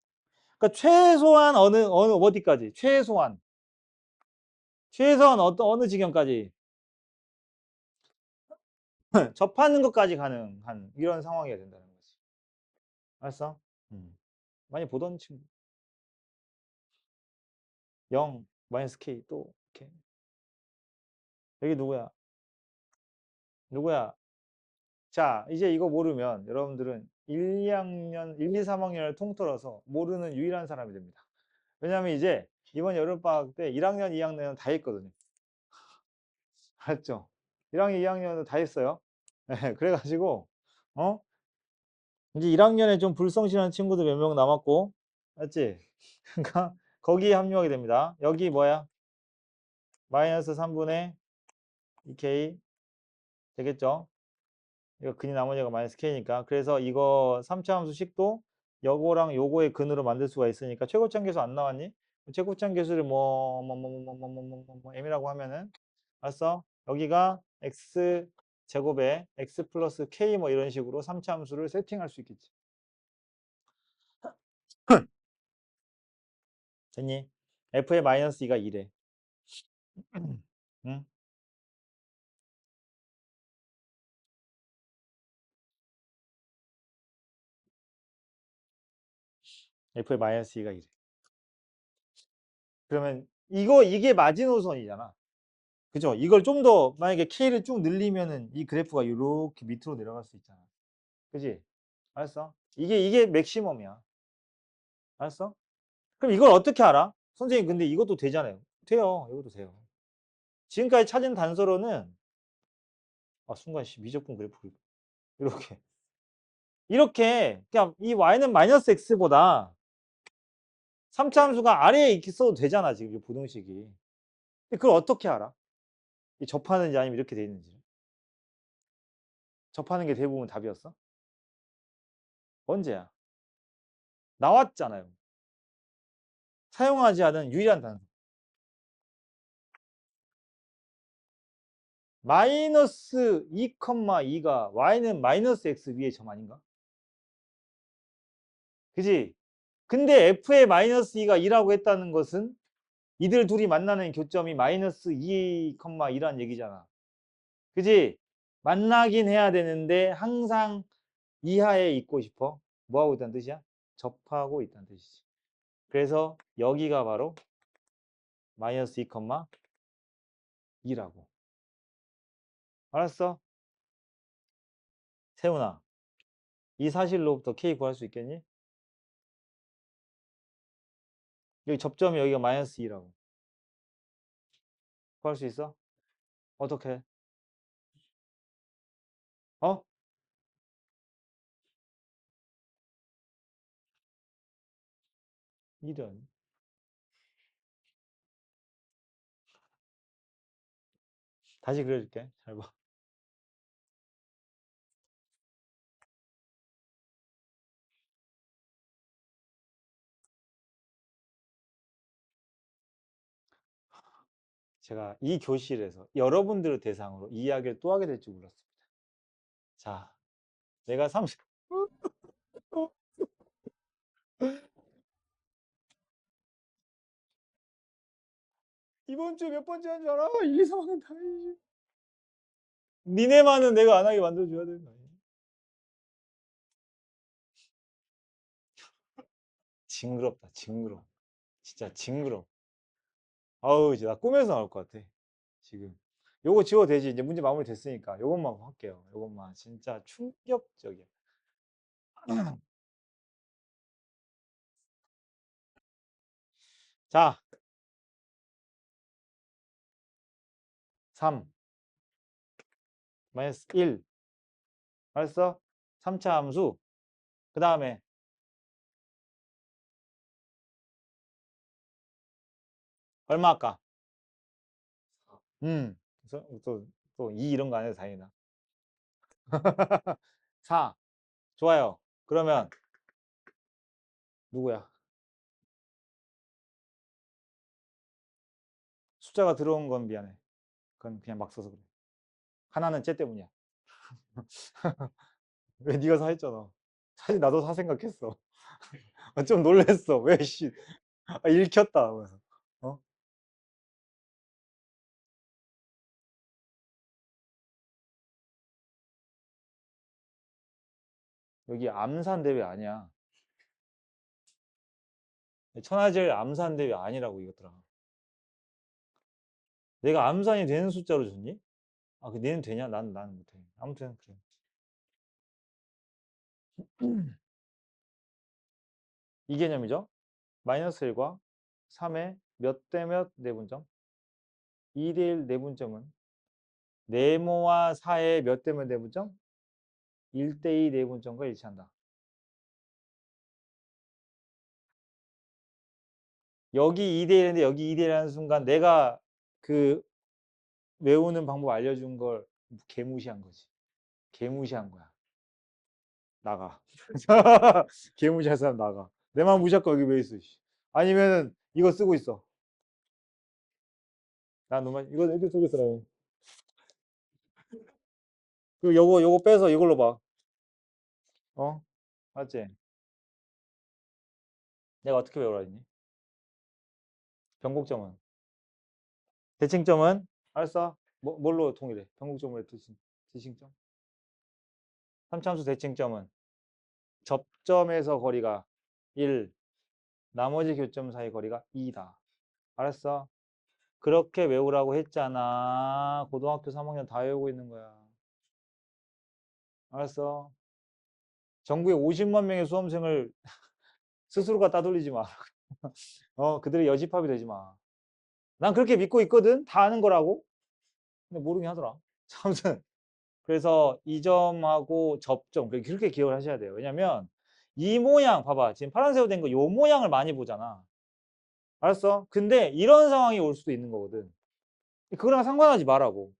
그러니까 최소한 어느 어디까지? 최소한 어느 지경까지? 접하는 것까지 가능한 이런 상황이어야 된다는 거지. 알았어? 많이 보던 친구. 0 마이너스 k 또 이렇게. 여기 누구야? 누구야? 자, 이제 이거 모르면 여러분들은 1, 2학년, 1, 2, 3학년을 통틀어서 모르는 유일한 사람이 됩니다. 왜냐하면 이제 이번 여름방학 때 1학년, 2학년은 다 했거든요. 알았죠? 1학년, 2학년은 다 했어요. 네, 그래가지고, 어? 이제 1학년에 좀 불성실한 친구들 몇 명 남았고, 알았지? 그러니까 거기에 합류하게 됩니다. 여기 뭐야? 마이너스 3분의 2k 되겠죠? 이거 근이 나머지가 마이너스 k니까. 그래서 이거 3차 함수 식도 요거랑 요거의 근으로 만들 수가 있으니까 최고점 계수 안 나왔니? 최고점 계수를 m이라고 하면은 알았어? 여기가 x 제곱에 x 플러스 k 뭐 이런 식으로 3차 함수를 세팅할 수 있겠지. 됐니? f의 마이너스 2가 2래. 응? f의 마이너스 2가 2래. 그러면 이게 마지노선이잖아. 그죠? 이걸 좀 더 만약에 K를 쭉 늘리면은 이 그래프가 이렇게 밑으로 내려갈 수 있잖아. 그지? 알았어? 이게 맥시멈이야. 알았어? 그럼 이걸 어떻게 알아? 선생님, 근데 이것도 되잖아요. 돼요. 이것도 돼요. 지금까지 찾은 단서로는, 아, 순간, 미적분 그래프. 이렇게, 그냥 이 y는 마이너스 x보다 3차 함수가 아래에 이렇게 써도 되잖아, 지금 이 부등식이. 근데 그걸 어떻게 알아? 이 접하는지 아니면 이렇게 돼 있는지. 접하는 게 대부분 답이었어? 언제야? 나왔잖아요. 사용하지 않은 유일한 단서. 마이너스 2,2가 y는 마이너스 x 위에 점 아닌가? 그지? 근데 f의 마이너스 2가 2라고 했다는 것은 이들 둘이 만나는 교점이 마이너스 2,2란 얘기잖아. 그지? 만나긴 해야 되는데 항상 이하에 있고 싶어. 뭐 하고 있다는 뜻이야? 접하고 있다는 뜻이지. 그래서 여기가 바로 마이너스 2, 2라고. 알았어? 세훈아, 이 사실로부터 K 구할 수 있겠니? 여기 접점이 여기가 마이너스 2라고. 구할 수 있어? 어떻게? 어? 이런. 다시 그려줄게. 잘 봐. 제가 이 교실에서 여러분들을 대상으로 이 이야기를 또 하게 될 줄 몰랐습니다. 자, 내가 30, 이번 주에 몇 번째 한 줄 알아? 1, 2, 3학년 다 해야지. 니네만은 내가 안 하게 만들어줘야 되는 거 아니야? 징그럽다, 징그러. 진짜 징그러. 아우, 이제 나 꿈에서 나올 것 같아. 지금. 요거 지워도 되지. 이제 문제 마무리 됐으니까. 요것만 할게요. 요것만. 진짜 충격적이야. 자, 3, 마이너스 1. 알았어? 3차 함수. 그 다음에, 얼마 할까? 그래서 또 2 이런 거 안 해도 다행이다. 4. 좋아요. 그러면, 누구야? 숫자가 들어온 건 미안해. 그건 그냥 막 써서 그래. 하나는 쟤 때문이야. 왜 네가 사 했잖아. 사실 나도 사 생각했어. 좀 놀랬어. 왜 씨. 읽혔다. 하면서. 어? 여기 암산 대회 아니야. 천하제일 암산 대회 아니라고 이것들아. 내가 암산이 되는 숫자로 줬니? 아, 그 얘는 되냐? 난 못해. 아무튼 그래. 이 개념이죠. 마이너스 1과 3의 몇 대 몇 내분점? 2 대 1 내분점은 네모와 4의 몇 대 몇 내분점? 1 대 2 내분점과 일치한다. 여기 2 대 1인데 여기 2 대 1 하는 순간 내가 그 외우는 방법 알려준 걸 개무시한 거지. 개무시한 거야. 나가. 개무시할 사람 나가. 내 맘 무시하고 여기 왜 있어? 씨. 아니면은 이거 쓰고 있어. 난 너만 이거 애들 속에 쓰라고. 그 요거 빼서 이걸로 봐. 어? 맞지? 내가 어떻게 외우라 했니? 변곡점은 대칭점은 알았어? 뭘로 통일해? 변곡점으로 대칭점? 3차함수 대칭점은 접점에서 거리가 1, 나머지 교점 사이 거리가 2다. 알았어? 그렇게 외우라고 했잖아. 고등학교 3학년 다 외우고 있는 거야. 알았어? 전국에 50만 명의 수험생을 스스로가 따돌리지 마. 그들의 여집합이 되지 마. 난 그렇게 믿고 있거든. 다 아는 거라고. 근데 모르긴 하더라. 아무튼 그래서 이 점하고 접점 그렇게 기억을 하셔야 돼요. 왜냐면 이 모양 봐봐. 지금 파란색으로 된 거 요 모양을 많이 보잖아. 알았어? 근데 이런 상황이 올 수도 있는 거거든. 그거랑 상관하지 말라고.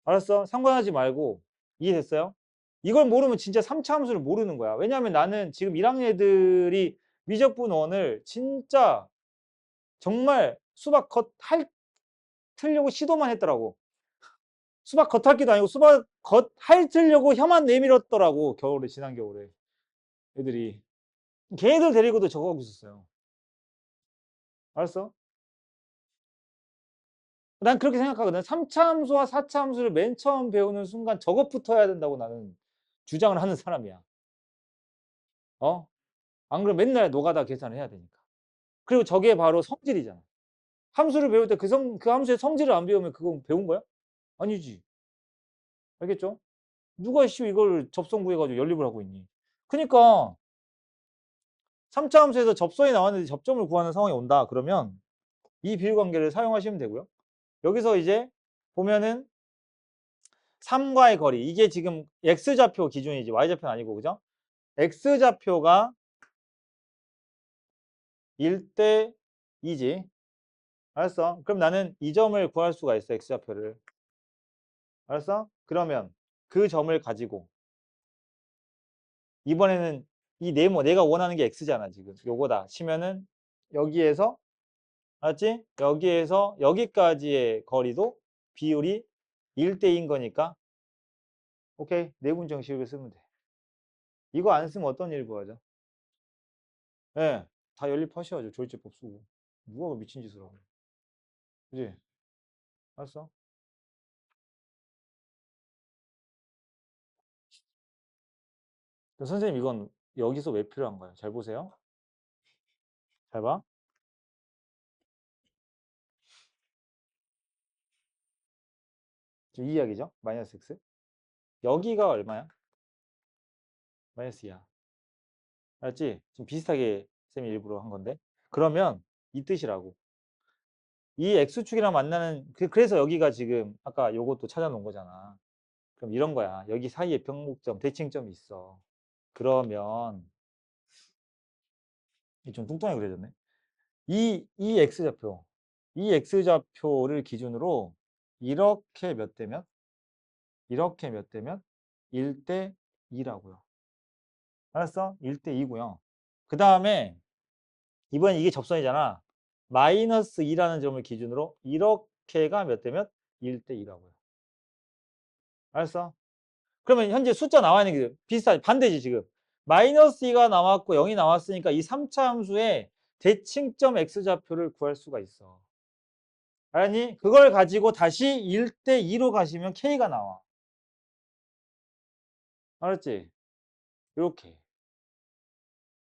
알았어? 상관하지 말고 이해됐어요? 이걸 모르면 진짜 3차 함수를 모르는 거야. 왜냐하면 나는 지금 1학년 애들이 미적분 원을 진짜 정말 수박 겉 핥으려고 시도만 했더라고. 수박 겉핥기도 아니고 수박 겉핥으려고 혀만 내밀었더라고. 겨울에 지난 겨울에 애들이. 걔네들 데리고도 저거 하고 있었어요. 알았어? 난 그렇게 생각하거든. 3차 함수와 4차 함수를 맨 처음 배우는 순간 저것부터 해야 된다고 나는 주장을 하는 사람이야. 어? 안 그러면 맨날 노가다 계산을 해야 되니까. 그리고 저게 바로 성질이잖아. 함수를 배울 때 그 함수의 성질을 안 배우면 그건 배운 거야? 아니지. 알겠죠? 누가 이걸 접선 구해가지고 연립을 하고 있니? 그러니까 3차 함수에서 접선이 나왔는데 접점을 구하는 상황이 온다. 그러면 이 비율관계를 사용하시면 되고요. 여기서 이제 보면은 3과의 거리. 이게 지금 x좌표 기준이지. y좌표는 아니고, 그죠? x좌표가 1대 2지. 알았어? 그럼 나는 이 점을 구할 수가 있어. x좌표를. 알았어? 그러면 그 점을 가지고 이번에는 이 네모, 내가 원하는 게 x잖아, 지금. 요거다. 치면은 여기에서, 알았지? 여기에서 여기까지의 거리도 비율이 1대2인 거니까, 오케이. 내분 정식을 쓰면 돼. 이거 안 쓰면 어떤 일 구하죠? 예. 다 연립하셔야죠. 조일제법 쓰고. 누가 그 미친 짓을 하고. 그지? 알았어? 선생님, 이건 여기서 왜 필요한 거예요? 잘 보세요. 잘 봐. 지금 이 이야기죠? 마이너스 x. 여기가 얼마야? 마이너스 2야. 알았지? 지금 비슷하게 쌤이 일부러 한 건데. 그러면 이 뜻이라고. 이 x축이랑 만나는, 그래서 여기가 지금 아까 요것도 찾아놓은 거잖아. 그럼 이런 거야. 여기 사이에 병목점, 대칭점이 있어. 그러면 이 좀 뚱뚱하게 그려졌네. 이 x좌표, 이 x좌표를 기준으로 이렇게 몇 대면? 이렇게 몇 대면? 1대 2라고요. 알았어? 1대 2고요. 그 다음에 이번엔 이게 접선이잖아. 마이너스 2라는 점을 기준으로 이렇게가 몇 대면? 1대 2라고요. 알았어? 그러면 현재 숫자 나와 있는 게 비슷하지. 반대지 지금. 마이너스 2가 나왔고 0이 나왔으니까 이 3차 함수의 대칭점 x좌표를 구할 수가 있어. 알았니? 그걸 가지고 다시 1대 2로 가시면 k가 나와. 알았지? 이렇게.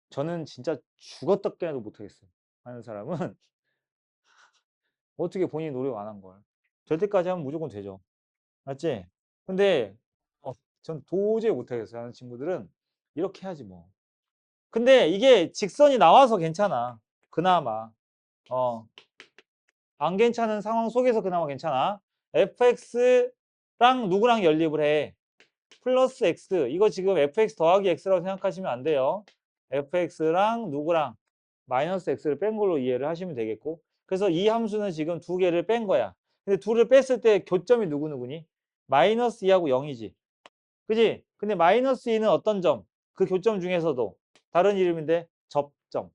저는 진짜 죽었다 깨도 못하겠어요. 하는 사람은 어떻게 본인이 노력 안 한 걸. 될 때까지 하면 무조건 되죠. 맞지? 근데 전 도저히 못하겠어요. 하는 친구들은 이렇게 해야지 뭐. 근데 이게 직선이 나와서 괜찮아. 그나마. 안 괜찮은 상황 속에서 그나마 괜찮아. fx랑 누구랑 연립을 해? 플러스 x. 이거 지금 fx 더하기 x라고 생각하시면 안 돼요. fx랑 누구랑 마이너스 x를 뺀 걸로 이해를 하시면 되겠고. 그래서 이 함수는 지금 두 개를 뺀 거야. 근데 둘을 뺐을 때 교점이 누구누구니? 마이너스 2하고 0이지. 그지? 근데 마이너스 2는 어떤 점? 그 교점 중에서도 다른 이름인데 접점.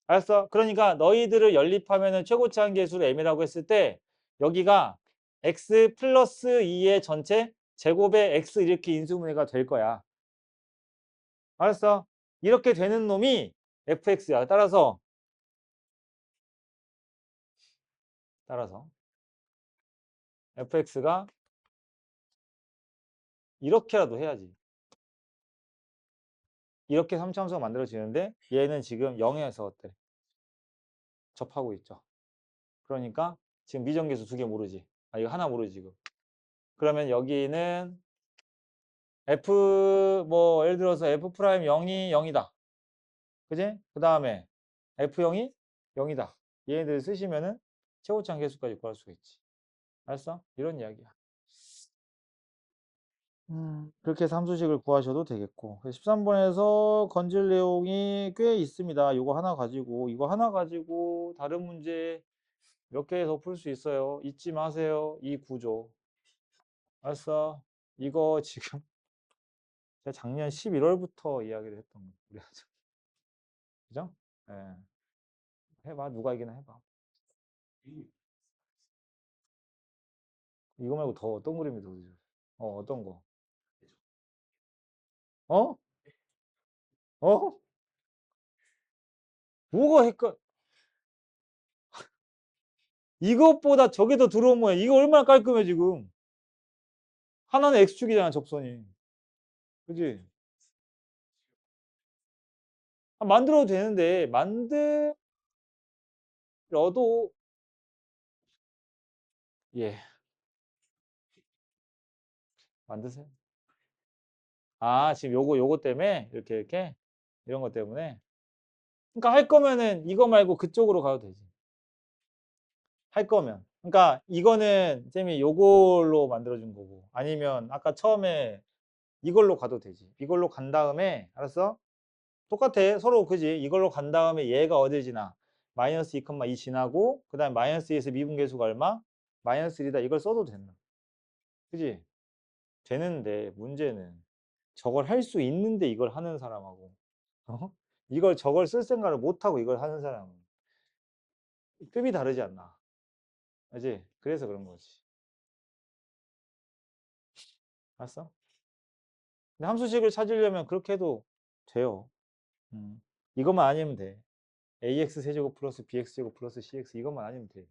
알았어? 그러니까 너희들을 연립하면은 최고치 한계수를 m이라고 했을 때 여기가 x 플러스 2의 전체 제곱의 x 이렇게 인수분해가 될 거야. 알았어? 이렇게 되는 놈이 fx야. 따라서 fx가 이렇게라도 해야지. 이렇게 3차함수가 만들어지는데 얘는 지금 0에서 어때? 접하고 있죠. 그러니까 지금 미정계수 두 개 모르지. 아, 이거 하나 모르지 지금. 그러면 여기는 f 뭐 예를 들어서 f 프라임 0이 0이다. 그지? 그 다음에 f0이 0이다. 얘네들 쓰시면은 최고치 한계수까지 구할 수가 있지. 알았어? 이런 이야기야. 그렇게 해서 함수식을 구하셔도 되겠고 13번에서 건질 내용이 꽤 있습니다. 이거 하나 가지고 다른 문제 몇 개 더 풀 수 있어요. 잊지 마세요. 이 구조. 알았어? 이거 지금 제가 작년 11월부터 이야기를 했던 거. 우리 하자. 그죠? 예. 해봐. 누가 이기나 해봐. 이거 말고 더 어떤 그림이 더 그죠? 어떤 거? 어? 어? 뭐가 헷갈? 이것보다 저게 더 들어온 거야. 이거 얼마나 깔끔해 지금. 하나는 X축이잖아, 접선이. 그지? 만들어도 되는데 만들어도 예. 만드세요. 아, 지금 요거 때문에 이렇게 이런 것 때문에. 그러니까 할 거면은 이거 말고 그쪽으로 가도 되지. 할 거면. 그러니까 이거는 쌤이 요걸로 만들어 준 거고 아니면 아까 처음에 이걸로 가도 되지. 이걸로 간 다음에 알았어? 똑같아. 서로 그지? 이걸로 간 다음에 얘가 어딜 지나? 마이너스 2,2 지나고 그다음에 마이너스 2에서 미분계수가 얼마? 마이너스 1이다. 이걸 써도 된다. 그지? 되는데 문제는 저걸 할 수 있는데 이걸 하는 사람하고 어? 이걸 저걸 쓸 생각을 못 하고 이걸 하는 사람은 급이 다르지 않나? 알지? 그래서 그런 거지. 알았어? 근데 함수식을 찾으려면 그렇게 해도 돼요. 이것만 아니면 돼. ax 세제곱 플러스 bx 제곱 플러스 cx 이것만 아니면 돼.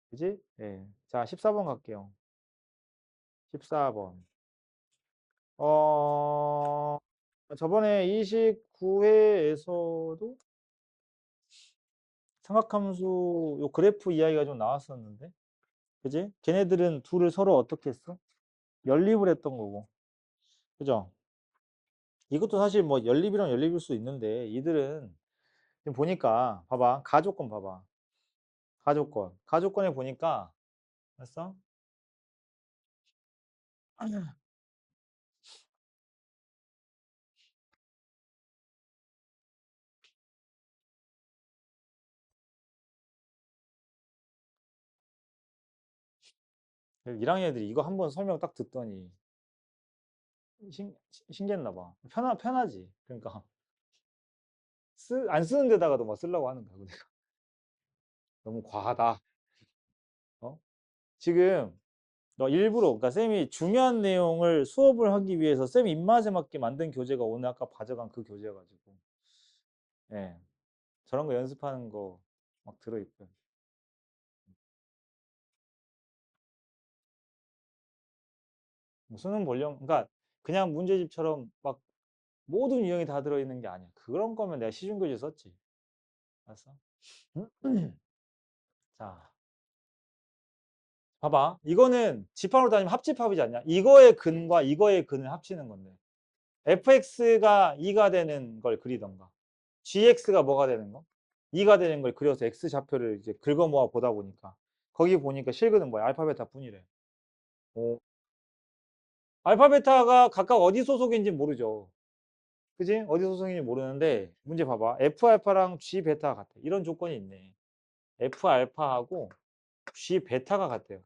그지? 예. 자, 14번 갈게요. 14번. 저번에 29회에서도 삼각함수 요 그래프 이야기가 좀 나왔었는데. 그지? 걔네들은 둘을 서로 어떻게 했어? 연립을 했던 거고. 그죠? 이것도 사실 뭐 연립이랑 연립일 수 있는데 이들은 지금 보니까 봐봐. 가조건 봐봐. 가조건. 가조건에 보니까 알았어? 그 1학년 애들이 이거 한번 설명 딱 듣더니 신기했나 봐. 편하지. 그러니까 안 쓰는 데다가도 막 쓰려고 하는 거야. 내가 너무 과하다. 어? 지금 너 일부러 그러니까 쌤이 중요한 내용을 수업을 하기 위해서 쌤 입맛에 맞게 만든 교재가 오늘 아까 봐져간 그 교재여가지고 예 저런 거 연습하는 거 막 들어있고요. 뭐 수능 본령 그러니까 그냥 문제집처럼 막 모든 유형이 다 들어있는 게 아니야. 그런 거면 내가 시중교재 썼지. 알았어? 자, 봐봐. 이거는 집합으로 따지면 합집합이지 않냐? 이거의 근과 이거의 근을 합치는 건데. fx가 2가 되는 걸 그리던가. gx가 뭐가 되는 거? 2가 되는 걸 그려서 x 좌표를 이제 긁어 모아 보다 보니까. 거기 보니까 실근은 뭐야? 알파 베타 뿐이래. 오. 알파 베타가 각각 어디 소속인지 모르죠. 그지? 어디 소속인지 모르는데 문제 봐봐. f 알파랑 g 베타가 같아. 이런 조건이 있네. f 알파하고 g 베타가 같대요.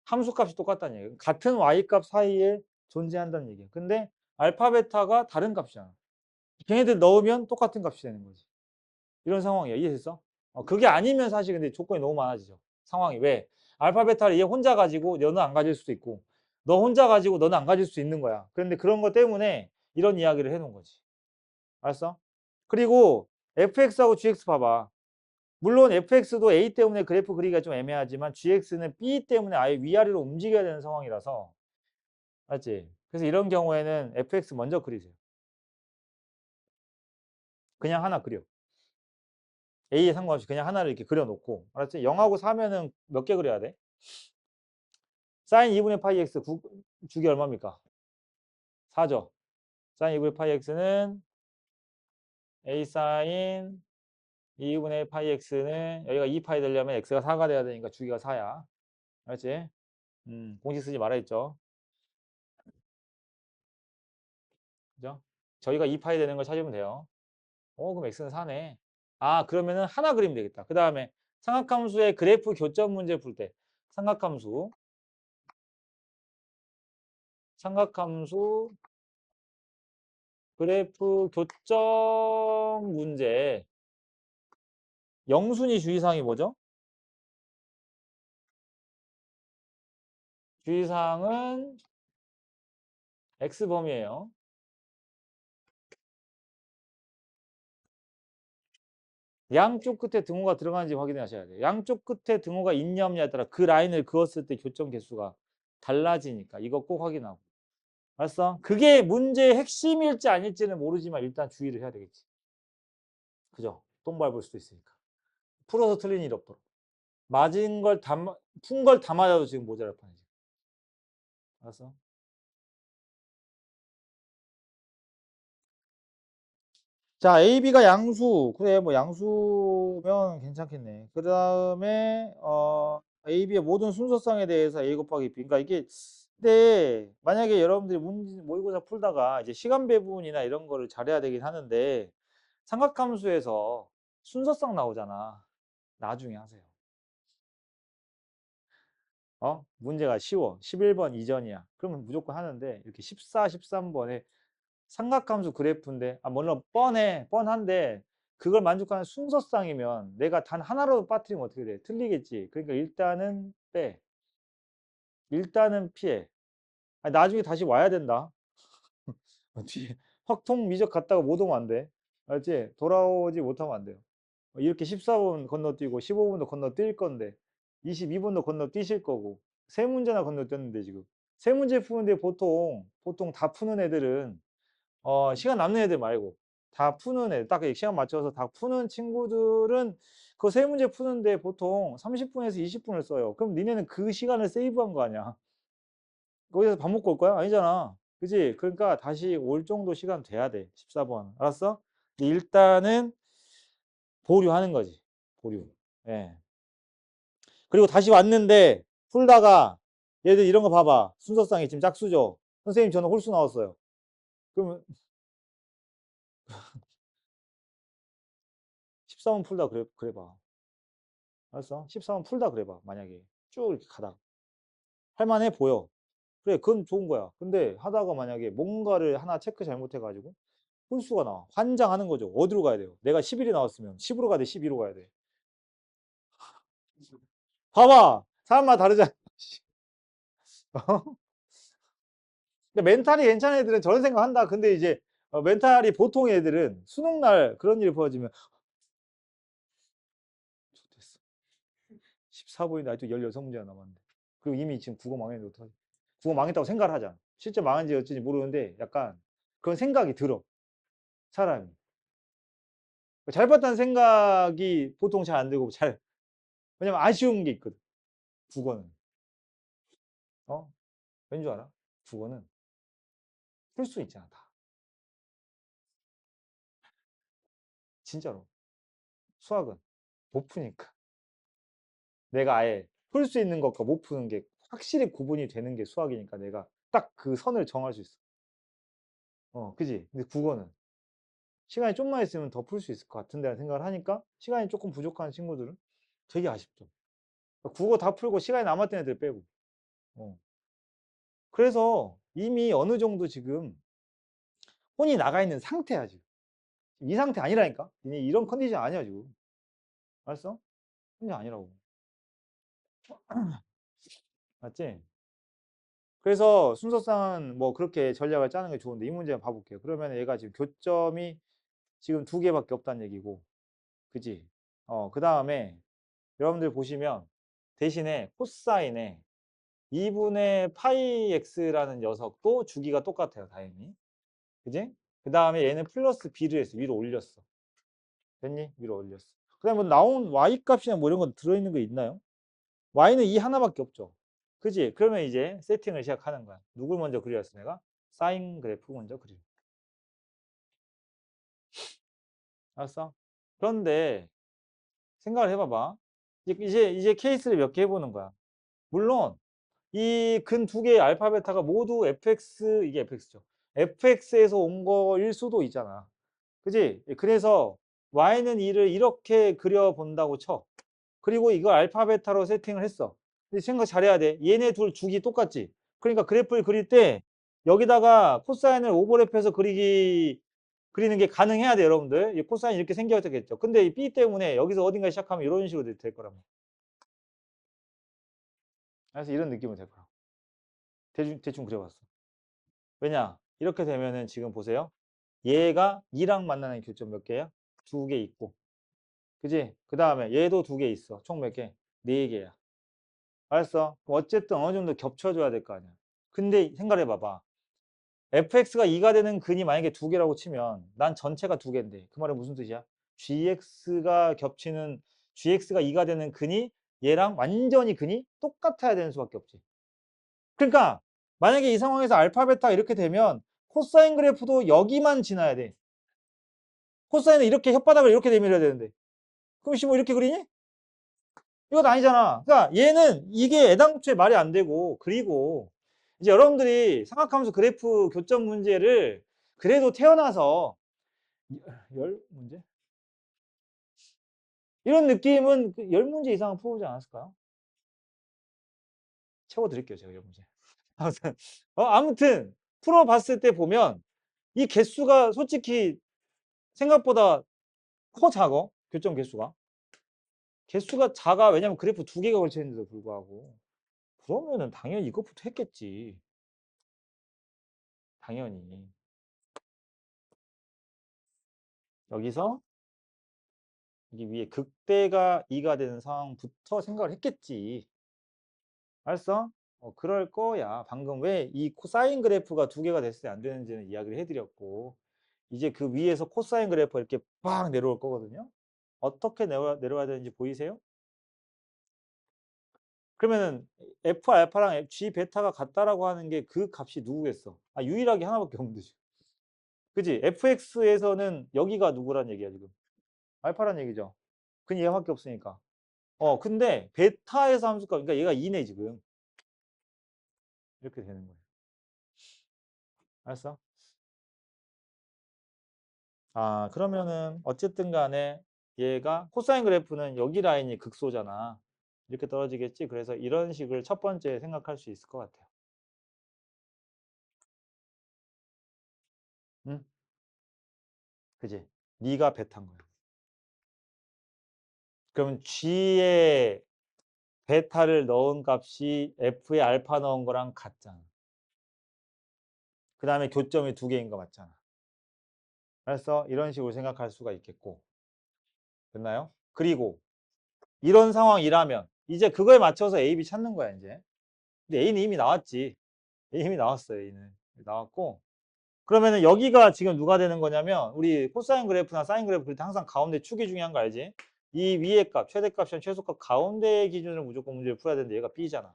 함수값이 똑같다는 얘기예요. 같은 y값 사이에 존재한다는 얘기예요. 근데 알파 베타가 다른 값이잖아. 걔네들 넣으면 똑같은 값이 되는 거지. 이런 상황이야. 이해됐어? 그게 아니면 사실 근데 조건이 너무 많아지죠. 상황이. 왜? 알파 베타를 얘 혼자 가지고 너는 안 가질 수도 있고 너 혼자 가지고 너는 안 가질 수 있는 거야. 그런데 그런 것 때문에 이런 이야기를 해놓은 거지. 알았어? 그리고 fx하고 gx 봐봐. 물론 fx도 a 때문에 그래프 그리기가 좀 애매하지만 gx는 b 때문에 아예 위아래로 움직여야 되는 상황이라서 맞지? 그래서 이런 경우에는 fx 먼저 그리세요. 그냥 하나 그려. a에 상관없이 그냥 하나를 이렇게 그려놓고 알았지? 0하고 4면은 몇 개 그려야 돼? 사인 2분의 파이 x 주기 얼마입니까? 4죠. 사인 2분의 파이 x는 a 사인 2분의 파이 x는 여기가 2파이 되려면 x가 4가 돼야 되니까 주기가 4야. 알았지? 공식 쓰지 말아 했죠. 그죠? 저희가 2파이 되는 걸 찾으면 돼요. 그럼 x는 4네. 아, 그러면은 하나 그리면 되겠다. 그 다음에 삼각함수의 그래프 교점 문제 풀 때 삼각함수 그래프 교점 문제 영순위 주의사항이 뭐죠? 주의사항은 x범위예요. 양쪽 끝에 등호가 들어가는지 확인하셔야 돼요. 양쪽 끝에 등호가 있냐 없냐에 따라 그 라인을 그었을 때 교점 개수가 달라지니까 이거 꼭 확인하고. 알았어? 그게 문제의 핵심일지 아닐지는 모르지만 일단 주의를 해야 되겠지. 그죠? 똥 밟을 수도 있으니까. 풀어서 틀린 일 없도록. 맞은 걸 푼 걸 다 맞아도 지금 모자랄 판이지. 알았어? 자, AB가 양수. 그래, 뭐 양수면 괜찮겠네. 그 다음에 AB의 모든 순서상에 대해서 A 곱하기 B. 그러니까 이게 근데 만약에 여러분들이 모의고사 풀다가 이제 시간 배분이나 이런 거를 잘해야 되긴 하는데 삼각함수에서 순서상 나오잖아. 나중에 하세요. 문제가 쉬워. 11번 이전이야. 그러면 무조건 하는데 이렇게 14, 13번에 삼각함수 그래프인데 물론 뻔한데 그걸 만족하는 순서상이면 내가 단 하나라도 빠뜨리면 어떻게 돼? 틀리겠지. 그러니까 일단은 빼. 일단은 피해. 나중에 다시 와야 된다. 뒤에 확통 미적 갔다가 못 오면 안 돼. 알지? 돌아오지 못하면 안 돼요. 이렇게 14번 건너뛰고 15번도 건너뛸 건데 22번도 건너뛰실 거고 세 문제나 건너뛰었는데 지금 세 문제 푸는데 보통 다 푸는 애들은 시간 남는 애들 말고 다 푸는 애, 딱 시간 맞춰서 다 푸는 친구들은 그 세 문제 푸는데 보통 30분에서 20분을 써요. 그럼 니네는 그 시간을 세이브한 거 아니야? 거기서 밥 먹고 올 거야? 아니잖아. 그지? 그러니까 다시 올 정도 시간 돼야 돼. 14번. 알았어? 일단은 보류하는 거지. 보류. 예. 그리고 다시 왔는데 풀다가 얘들 이런 거 봐봐. 순서상이 지금 짝수죠. 선생님 저는 홀수 나왔어요. 그러면 14번 풀다 그래 봐. 알았어? 14번 풀다 그래 봐. 만약에 쭉 이렇게 가다가 할만해 보여. 그래, 그건 좋은 거야. 근데 하다가 만약에 뭔가를 하나 체크 잘못해가지고 홀수가 나와. 환장하는 거죠. 어디로 가야 돼요? 내가 11이 나왔으면 10으로 가야 돼, 12로 가야 돼. 봐봐. 사람마다 다르잖아. 근데 멘탈이 괜찮은 애들은 저런 생각 한다. 근데 이제 멘탈이 보통 애들은 수능 날 그런 일이 벌어지면 됐어. 14분인데 아직도 16문제가 남았는데. 그리고 이미 지금 국어 망했는데 어떡하지? 국어 망했다고 생각을 하잖아. 실제 망한지 어쩐지 모르는데 약간 그런 생각이 들어. 사람이. 잘 봤다는 생각이 보통 잘 안 들고 왜냐면 아쉬운 게 있거든. 국어는. 왠 줄 알아? 국어는 풀 수 있잖아, 다. 진짜로. 수학은 못 푸니까. 내가 아예 풀 수 있는 것과 못 푸는 게 확실히 구분이 되는 게 수학이니까 내가 딱 그 선을 정할 수 있어. 그지? 근데 국어는 시간이 좀만 있으면 더 풀 수 있을 것 같은데 생각을 하니까 시간이 조금 부족한 친구들은 되게 아쉽죠. 그러니까 국어 다 풀고 시간이 남았던 애들 빼고. 어. 그래서 이미 어느 정도 지금 혼이 나가 있는 상태야, 지금. 이 상태 아니라니까? 이런 컨디션 아니야, 지금. 알았어? 컨디션 아니라고. 맞지? 그래서 순서상은 뭐 그렇게 전략을 짜는 게 좋은데 이 문제 한번 봐볼게요. 그러면 얘가 지금 교점이 지금 두 개밖에 없다는 얘기고. 그지? 그 다음에 여러분들 보시면 대신에 코사인에 2분의 파이 x라는 녀석도 주기가 똑같아요. 다행히. 그지? 그 다음에 얘는 플러스 b를 했어. 위로 올렸어. 됐니? 위로 올렸어. 그 다음에 뭐 나온 y 값이나 뭐 이런 거 들어있는 거 있나요? y는 이 하나밖에 없죠. 그지? 그러면 이제 세팅을 시작하는 거야. 누굴 먼저 그렸어 내가? 사인 그래프 먼저 그려. 알았어? 그런데 생각을 해봐봐. 이제 케이스를 몇 개 해보는 거야. 물론 이 근 두 개의 알파 베타가 모두 fx 이게 fx죠. fx에서 온 거일 수도 있잖아. 그지? 그래서 y는 2를 이렇게 그려본다고 쳐. 그리고 이걸 알파 베타로 세팅을 했어. 근데 생각 잘해야 돼. 얘네 둘 주기 똑같지? 그러니까 그래프를 그릴 때 여기다가 코사인을 오버랩해서 그리는 게 가능해야 돼, 여러분들. 이 코사인 이렇게 생겼겠죠. 근데 이 B 때문에 여기서 어딘가 시작하면 이런 식으로 될 거라고. 그래서 이런 느낌으로 될 거라고. 대충 그려봤어. 왜냐? 이렇게 되면은 지금 보세요. 얘가 2랑 만나는 교점 몇 개야? 두 개 있고. 그지? 그 다음에 얘도 두 개 있어. 총 몇 개? 네 개야. 알았어? 그럼 어쨌든 어느 정도 겹쳐줘야 될 거 아니야. 근데 생각해 봐봐. fx가 2가 되는 근이 만약에 두 개라고 치면 난 전체가 두 개인데 그 말은 무슨 뜻이야? gx가 2가 되는 근이 얘랑 완전히 근이 똑같아야 되는 수밖에 없지. 그러니까 만약에 이 상황에서 알파 베타 이렇게 되면 코사인 그래프도 여기만 지나야 돼. 코사인은 이렇게 혓바닥을 이렇게 내밀어야 되는데. 그럼 씨 뭐 이렇게 그리니? 이건 아니잖아. 그러니까 얘는 이게 애당초에 말이 안 되고, 그리고 이제 여러분들이 삼각함수 그래프 교점 문제를 그래도 태어나서 열 문제? 이런 느낌은 열 문제 이상은 풀어보지 않았을까요? 채워드릴게요, 제가 열 문제. 아무튼, 아무튼 풀어봤을 때 보면 이 개수가 솔직히 생각보다 커 작어. 교점 개수가. 개수가 작아. 왜냐면 그래프 두 개가 걸쳐 있는데도 불구하고. 그러면은 당연히 이것부터 했겠지. 당연히. 여기서 이게 위에 극대가 2가 되는 상황부터 생각을 했겠지. 알았어? 그럴 거야. 방금 왜 이 코사인 그래프가 두 개가 됐을 때 안 되는지는 이야기를 해드렸고, 이제 그 위에서 코사인 그래프가 이렇게 빡 내려올 거거든요. 어떻게 내려와야 되는지 보이세요? 그러면은 F 알파랑 G 베타가 같다라고 하는 게 그 값이 누구겠어? 유일하게 하나밖에 없는데. 그지? fx에서는 여기가 누구란 얘기야, 지금? 알파란 얘기죠. 그냥 얘밖에 없으니까. 근데 베타에서 함수값, 그러니까 얘가 2네, 지금. 이렇게 되는 거예요. 알았어? 그러면은 어쨌든 간에 얘가 코사인 그래프는 여기 라인이 극소잖아. 이렇게 떨어지겠지. 그래서 이런 식을 첫 번째 생각할 수 있을 것 같아요. 응? 그지? 네가 베타인 거야. 그러면 G에 베타를 넣은 값이 F에 알파 넣은 거랑 같잖아. 그 다음에 교점이 두 개인 거 맞잖아. 그래서 이런 식으로 생각할 수가 있겠고. 됐나요? 그리고 이런 상황이라면 이제 그거에 맞춰서 A, B 찾는 거야, 이제. 근데 A는 이미 나왔지. A 이미 나왔어요, A는. 나왔고. 그러면은 여기가 지금 누가 되는 거냐면 우리 코사인 그래프나 사인 그래프 그럴 때 항상 가운데 축이 중요한 거 알지? 이 위의 값, 최대값이랑 최소값 가운데 기준으로 무조건 문제를 풀어야 되는데 얘가 B잖아.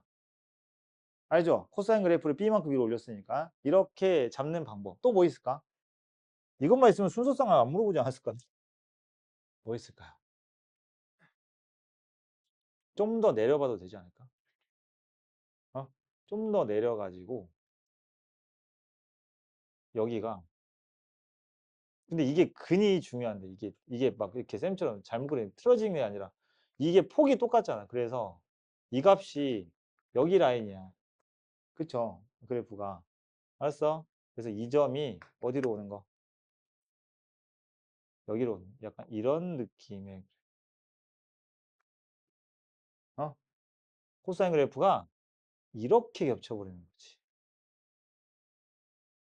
알죠? 코사인 그래프를 B만큼 위로 올렸으니까. 이렇게 잡는 방법. 또 뭐 있을까? 이것만 있으면 순서상을 안 물어보지 않았을까? 뭐 있을까요? 좀 더 내려봐도 되지 않을까? 좀 더 내려가지고 여기가 근데 이게 근이 중요한데 이게 막 이렇게 쌤처럼 잘못 그리는 틀어지는 게 아니라 이게 폭이 똑같잖아. 그래서 이 값이 여기 라인이야. 그쵸? 그래프가. 알았어? 그래서 이 점이 어디로 오는 거? 여기로 오는 거. 약간 이런 느낌의 코사인 그래프가 이렇게 겹쳐버리는 거지.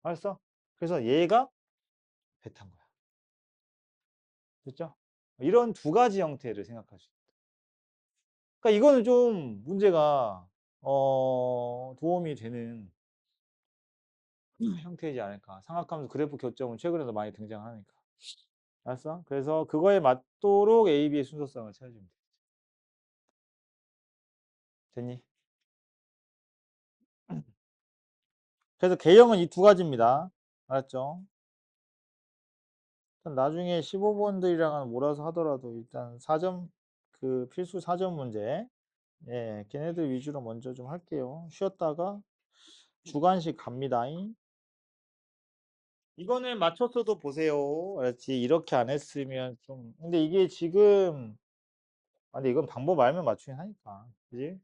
알았어? 그래서 얘가 베타인 거야. 됐죠? 이런 두 가지 형태를 생각할 수 있다. 그러니까 이거는 좀 문제가 도움이 되는 형태이지 않을까. 삼각함수 그래프 교점은 최근에도 많이 등장하니까. 알았어? 그래서 그거에 맞도록 A, B의 순서성을 찾아주면 돼. 됐니? 그래서 K형은 이 두 가지입니다. 알았죠? 일단 나중에 15번들이랑은 몰아서 하더라도 일단 4점 그 필수 4점 문제 걔네들 위주로 먼저 좀 할게요. 쉬었다가 주관식 갑니다. 이거는 맞췄어도 보세요. 알았지? 이렇게 안 했으면 좀 근데 이게 지금 근데 이건 방법 알면 맞추긴 하니까 그지?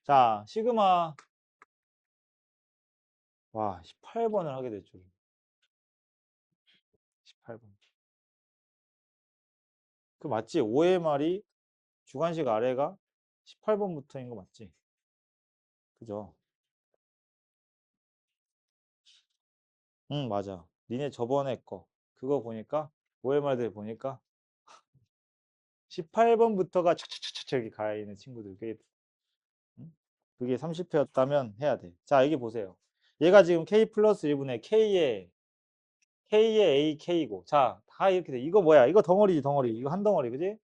자 시그마 와 18번을 하게 됐죠. 18번 그 맞지? 5의 말이 주관식 아래가 18번부터인 거 맞지? 그죠? 응 맞아. 니네 저번에 거 그거 보니까 5의 말들 보니까 18번부터가 촥촥촥촥 이렇게 가 있는 친구들 응? 그게 30회였다면 해야 돼. 자 여기 보세요. 얘가 지금 K 플러스 1분의 K의 A, K고 자 다 이렇게 돼. 이거 뭐야? 이거 덩어리지 덩어리. 이거 한 덩어리 그지?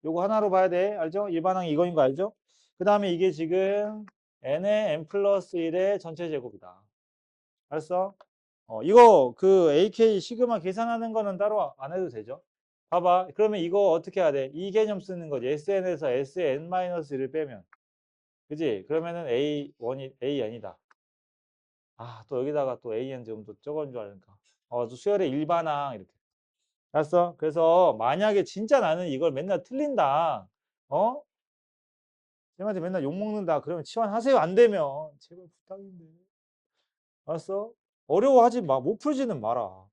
요거 하나로 봐야 돼. 알죠? 일반항이 이거인 거 알죠? 그 다음에 이게 지금 n의 n 플러스 1의 전체 제곱이다. 알았어? 이거 그 AK 시그마 계산하는 거는 따로 안 해도 되죠. 봐봐. 그러면 이거 어떻게 해야 돼? 이 개념 쓰는 거지. SN에서 SN-1을 빼면. 그지? 그러면은 A1이, AN이다. 아, 또 여기다가 또 AN 좀 또 적은 줄 알니까. 또 수열의 일반항 이렇게. 알았어? 그래서 만약에 진짜 나는 이걸 맨날 틀린다. 어? 쌤한테 맨날 욕먹는다. 그러면 치환하세요. 안 되면. 제발 부탁인데. 알았어? 어려워하지 마. 못 풀지는 마라.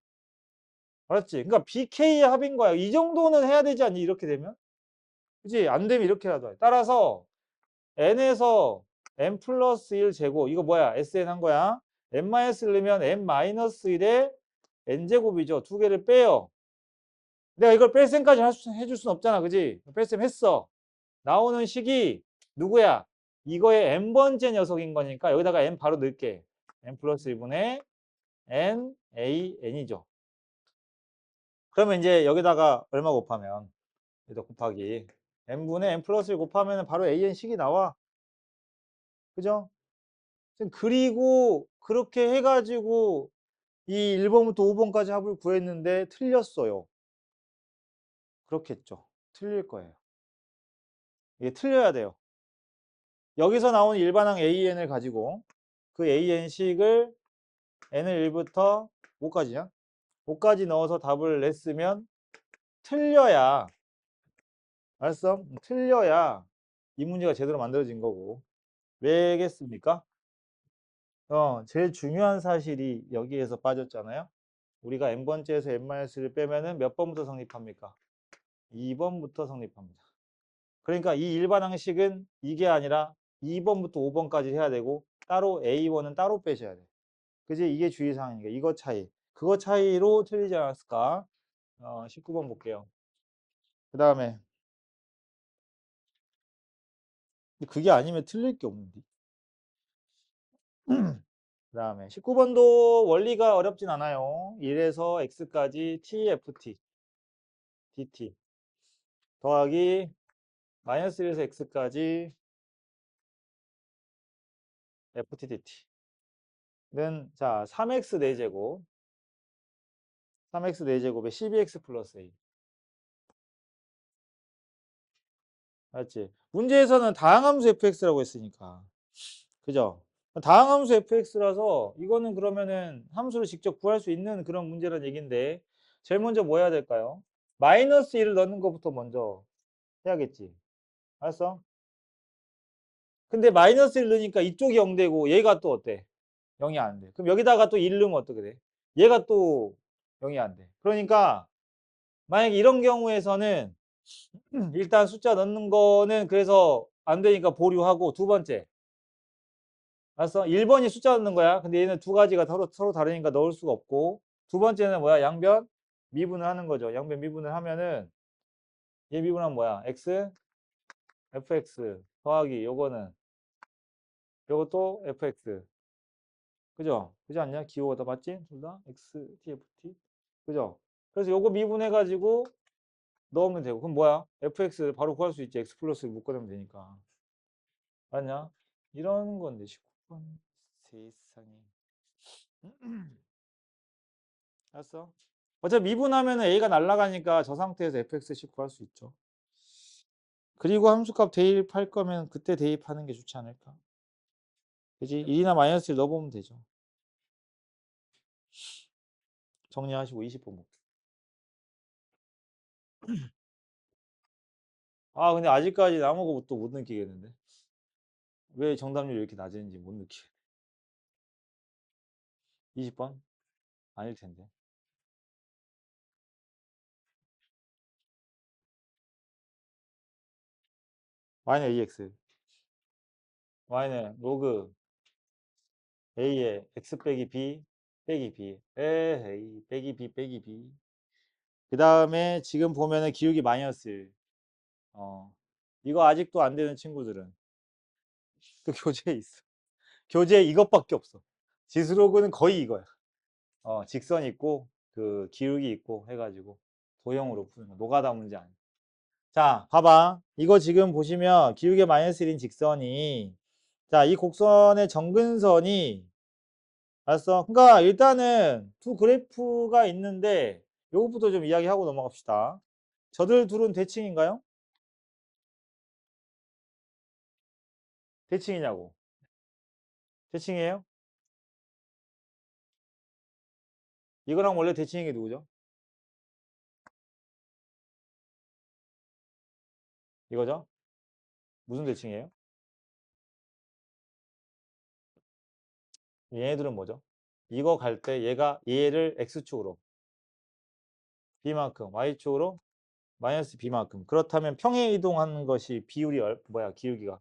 알았지? 그러니까 BK의 합인 거야. 이 정도는 해야 되지 않니? 이렇게 되면? 그지? 안 되면 이렇게라도 해. 따라서 n에서 n 플러스 1 제곱. 이거 뭐야? SN 한 거야. n-1 넣으면 n-1의 n제곱이죠. 두 개를 빼요. 내가 이걸 뺄셈까지 해줄 순 없잖아. 그지? 뺄셈 했어. 나오는 식이 누구야? 이거의 n번째 녀석인 거니까 여기다가 n 바로 넣을게. n 플러스 1분의 n, a, n이죠. 그러면 이제 여기다가 얼마 곱하면 여기다 곱하기 n분의 n 플러스 1 곱하면 바로 an 식이 나와. 그죠? 그리고 그렇게 해가지고 이 1번부터 5번까지 합을 구했는데 틀렸어요. 그렇겠죠. 틀릴 거예요. 이게 틀려야 돼요. 여기서 나온 일반항 AN을 가지고 그 AN식을 n을 1부터 5까지냐? 5까지 넣어서 답을 냈으면 틀려야, 알았어? 틀려야 이 문제가 제대로 만들어진 거고. 왜겠습니까? 제일 중요한 사실이 여기에서 빠졌잖아요. 우리가 n번째에서 n-를 빼면은 몇 번부터 성립합니까? 2번부터 성립합니다. 그러니까 이 일반항식은 이게 아니라 2번부터 5번까지 해야 되고 따로 A1은 따로 빼셔야 돼. 그지? 이게 주의사항이니까 이거 차이. 그거 차이로 틀리지 않았을까? 19번 볼게요. 그 다음에 그게 아니면 틀릴 게 없는데. 그 다음에 19번도 원리가 어렵진 않아요. 1에서 x까지 tft dt 더하기 마이너스 1에서 x까지 ft dt는 자 3x 4제곱 3x 4제곱에 12x 플러스 a. 맞지? 문제에서는 다항함수 fx라고 했으니까. 그죠? 다항함수 fx라서 이거는 그러면은 함수를 직접 구할 수 있는 그런 문제란 얘기인데 제일 먼저 뭐 해야 될까요? 마이너스 1을 넣는 것부터 먼저 해야겠지. 알았어? 근데 마이너스 1 넣으니까 이쪽이 0 되고 얘가 또 어때? 0이 안 돼. 그럼 여기다가 또 1 넣으면 어떻게 돼? 얘가 또 0이 안 돼. 그러니까 만약에 이런 경우에서는 일단 숫자 넣는 거는 그래서 안 되니까 보류하고 두 번째. 알았어? 1번이 숫자 넣는 거야. 근데 얘는 두 가지가 서로 다르니까 넣을 수가 없고 두 번째는 뭐야? 양변 미분을 하는 거죠. 양변 미분을 하면은 얘 미분하면 뭐야? x, fx 더하기 요거는 요것도 fx. 그죠? 그지 않냐? 기호가 다 맞지? 둘 다? x, t, ft. 그죠? 그래서 요거 미분해가지고 넣으면 되고. 그럼 뭐야? fx를 바로 구할 수 있지. x 플러스를 묶어내면 되니까. 맞냐? 이런 건데 19번 세상에. 알았어? 어차피 미분하면 a가 날아가니까 저 상태에서 fx 구할 수 있죠. 그리고 함수값 대입할 거면 그때 대입하는 게 좋지 않을까? 그지? 1이나 마이너스를 넣어보면 되죠. 정리하시고 20번 볼게요. 아, 근데 아직까지 아무것도 못 느끼겠는데. 왜 정답률이 이렇게 낮은지 못 느끼겠네. 20번? 아닐 텐데. y는 ax. y는 로그 a의 x 빼기 b 빼기 b. 에헤이, 빼기 b 빼기 b. 그 다음에 지금 보면은 기울기 마이너스 1. 이거 아직도 안 되는 친구들은 또 교재에 있어. 교재에 이것밖에 없어. 지수로그는 거의 이거야. 직선 있고 그 기울기 있고 해가지고 도형으로 푸는 거. 노가다 문제 아니야. 자, 봐봐. 이거 지금 보시면 기울기 마이너스 1인 직선이 자, 이 곡선의 정근선이 알았어? 그러니까 일단은 두 그래프가 있는데 요것부터 좀 이야기하고 넘어갑시다. 저들 둘은 대칭인가요? 대칭이냐고. 대칭이에요? 이거랑 원래 대칭인 게 누구죠? 이거죠? 무슨 대칭이에요? 얘네들은 뭐죠? 이거 갈 때 얘가 얘를 x축으로 b만큼 y축으로 마이너스 b만큼 그렇다면 평행 이동하는 것이 비율이 뭐야 기울기가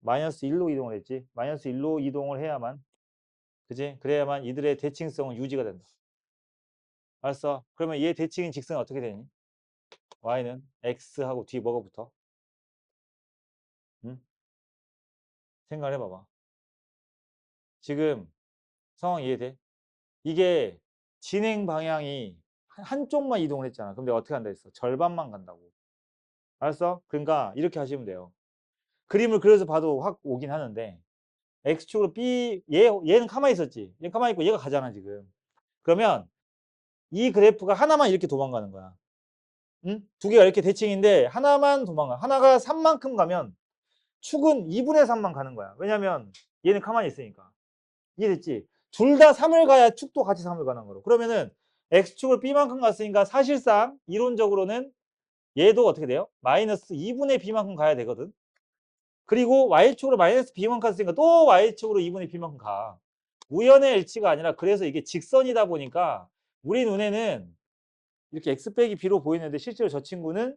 마이너스 1로 이동을 했지 마이너스 1로 이동을 해야만 그지? 그래야만 이들의 대칭성은 유지가 된다. 알았어? 그러면 얘 대칭인 직선은 어떻게 되니? y는 x하고 뒤 뭐가 붙어? 응? 생각을 해봐봐. 지금 상황 이해돼? 이게 진행 방향이 한쪽만 이동을 했잖아. 그럼 내가 어떻게 한다 했어? 절반만 간다고. 알았어? 그러니까 이렇게 하시면 돼요. 그림을 그려서 봐도 확 오긴 하는데 x축으로 얘는 가만히 있었지. 얘는 가만히 있고 얘가 가잖아 지금. 그러면 이 그래프가 하나만 이렇게 도망가는 거야. 응? 두 개가 이렇게 대칭인데 하나만 도망가. 하나가 3만큼 가면 축은 2분의 3만 가는 거야. 왜냐면 얘는 가만히 있으니까. 이해됐지? 둘 다 3을 가야 축도 같이 3을 가는 거로. 그러면은 x축을 b만큼 갔으니까 사실상 이론적으로는 얘도 어떻게 돼요? 마이너스 2분의 b만큼 가야 되거든. 그리고 y축으로 마이너스 b만큼 갔으니까 또 y축으로 2분의 b만큼 가. 우연의 일치가 아니라 그래서 이게 직선이다 보니까 우리 눈에는 이렇게 x 빼기 b로 보이는데 실제로 저 친구는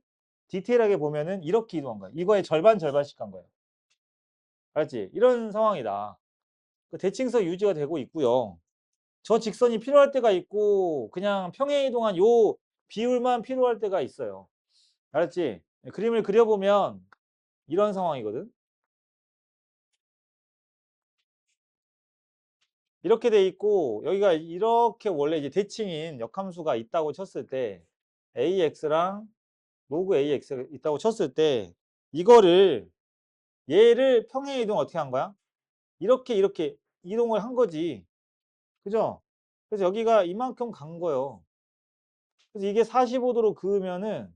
디테일하게 보면은 이렇게 이동한 거야. 이거의 절반씩 간 거야. 알았지? 이런 상황이다. 그 대칭성 유지가 되고 있고요. 저 직선이 필요할 때가 있고 그냥 평행 이동한 요 비율만 필요할 때가 있어요. 알았지? 그림을 그려보면 이런 상황이거든. 이렇게 돼 있고 여기가 이렇게 원래 이제 대칭인 역함수가 있다고 쳤을 때 AX랑 로그 AX가 있다고 쳤을 때 이거를 얘를 평행 이동 어떻게 한 거야? 이렇게 이동을 한 거지. 그죠? 그래서 여기가 이만큼 간 거예요. 그래서 이게 45도로 그으면은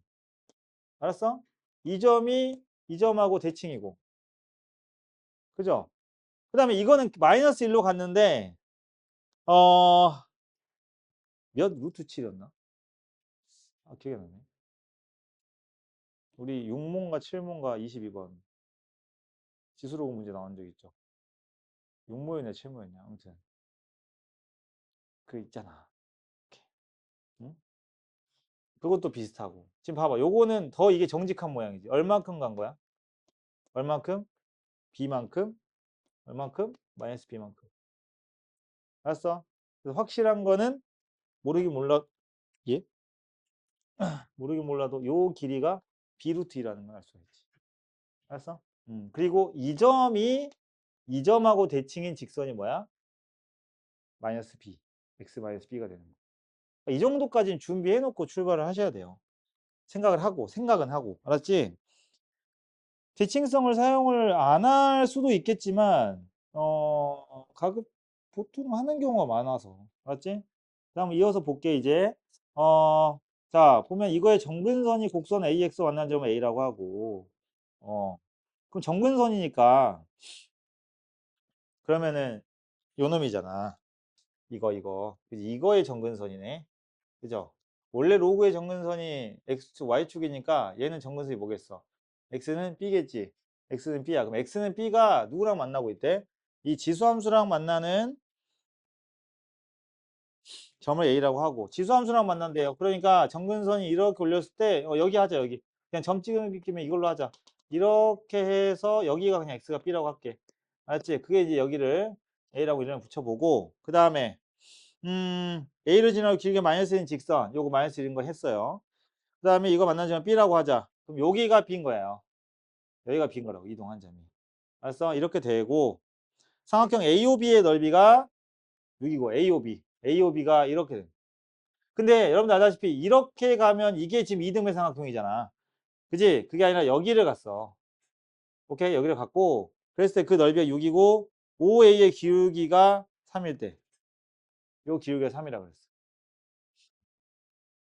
알았어? 이 점이 이 점하고 대칭이고. 그죠? 그 다음에 이거는 마이너스 1로 갔는데 어, 몇 루트 7이었나? 아, 기억이 안 나네. 우리 6문과 7문과 22번 지수로그 문제 나온 적 있죠. 6모였냐 7모였냐 아무튼 그 있잖아. 이렇게. 응? 그것도 비슷하고. 지금 봐봐. 요거는 더 이게 정직한 모양이지. 얼만큼 간 거야? 얼만큼? b만큼? 얼만큼? 마이너스 b만큼. 알았어? 그래서 확실한 거는 모르긴 몰라. 예? 모르긴 몰라도 요 길이가 b 루트 2라는 걸 알 수가 있지. 알았어? 그리고 이 점이 이 점하고 대칭인 직선이 뭐야? 마이너스 b. x 마이너스 b가 되는 거. 이 정도까지는 준비해 놓고 출발을 하셔야 돼요. 생각은 하고. 알았지? 대칭성을 사용을 안 할 수도 있겠지만, 보통 하는 경우가 많아서. 알았지? 다음 이어서 볼게, 이제. 자, 보면 이거의 정근선이 곡선 AX 만난 점을 A라고 하고, 어, 그럼 정근선이니까, 그러면은 요 놈이잖아. 이거. 이거의 정근선이네. 그죠? 원래 로그의 정근선이 X축, Y축이니까 얘는 정근선이 뭐겠어? X는 B겠지? X는 B야. 그럼 X는 B가 누구랑 만나고 있대? 이 지수함수랑 만나는 점을 A라고 하고 지수함수랑 만난대요. 그러니까 정근선이 이렇게 올렸을 때 여기 하자 여기. 그냥 점 찍으면 이걸로 하자. 이렇게 해서 여기가 그냥 X가 B라고 할게. 알았지? 그게 이제 여기를 A라고 이름을 붙여보고 그 다음에 A를 지나고 길게 마이너스 1인 직선 요거 마이너스 1인 거 했어요. 그 다음에 이거 만난 점을 B라고 하자. 그럼 여기가 B인 거예요. 여기가 B인 거라고 이동한 점이. 알았어? 이렇게 되고 삼각형 AOB의 넓이가 6이고 AOB가 이렇게 돼. 근데 여러분들 알다시피 이렇게 가면 이게 지금 2등배 삼각형이잖아. 그지? 그게 아니라 여기를 갔어. 오케이? 여기를 갔고 그랬을 때 그 넓이가 6이고 OA의 기울기가 3일 때 요 기울기가 3이라고 그랬어.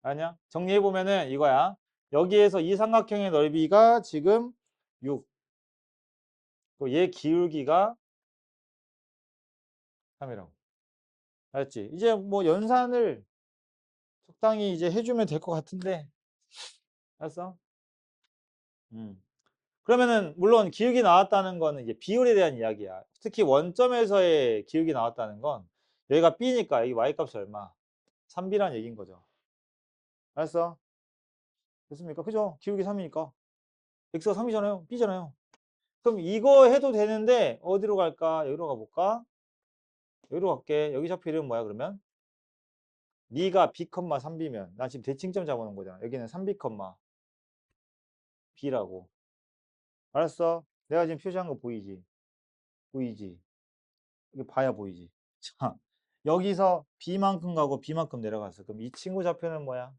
아니야? 정리해보면은 이거야. 여기에서 이 삼각형의 넓이가 지금 6. 얘 기울기가 3이라고. 알았지? 이제 뭐 연산을 적당히 이제 해주면 될 것 같은데. 알았어? 음. 그러면은 물론 기울기 나왔다는 거는 이제 비율에 대한 이야기야. 특히 원점에서의 기울기 나왔다는 건 여기가 B니까 여기 Y값이 얼마? 3B라는 얘기인 거죠. 알았어? 됐습니까? 그죠? 기울기 3이니까. X가 3이잖아요. B잖아요. 그럼 이거 해도 되는데 어디로 갈까? 여기로 가볼까? 여기로 갈게. 여기 좌표 이름은 뭐야 그러면? 네가 B, 3B면 나 지금 대칭점 잡아놓은 거잖아. 여기는 3B, B라고. 알았어? 내가 지금 표시한 거 보이지? 보이지? 이게 봐야 보이지? 자, 여기서 B만큼 가고 B만큼 내려갔어. 그럼 이 친구 좌표는 뭐야?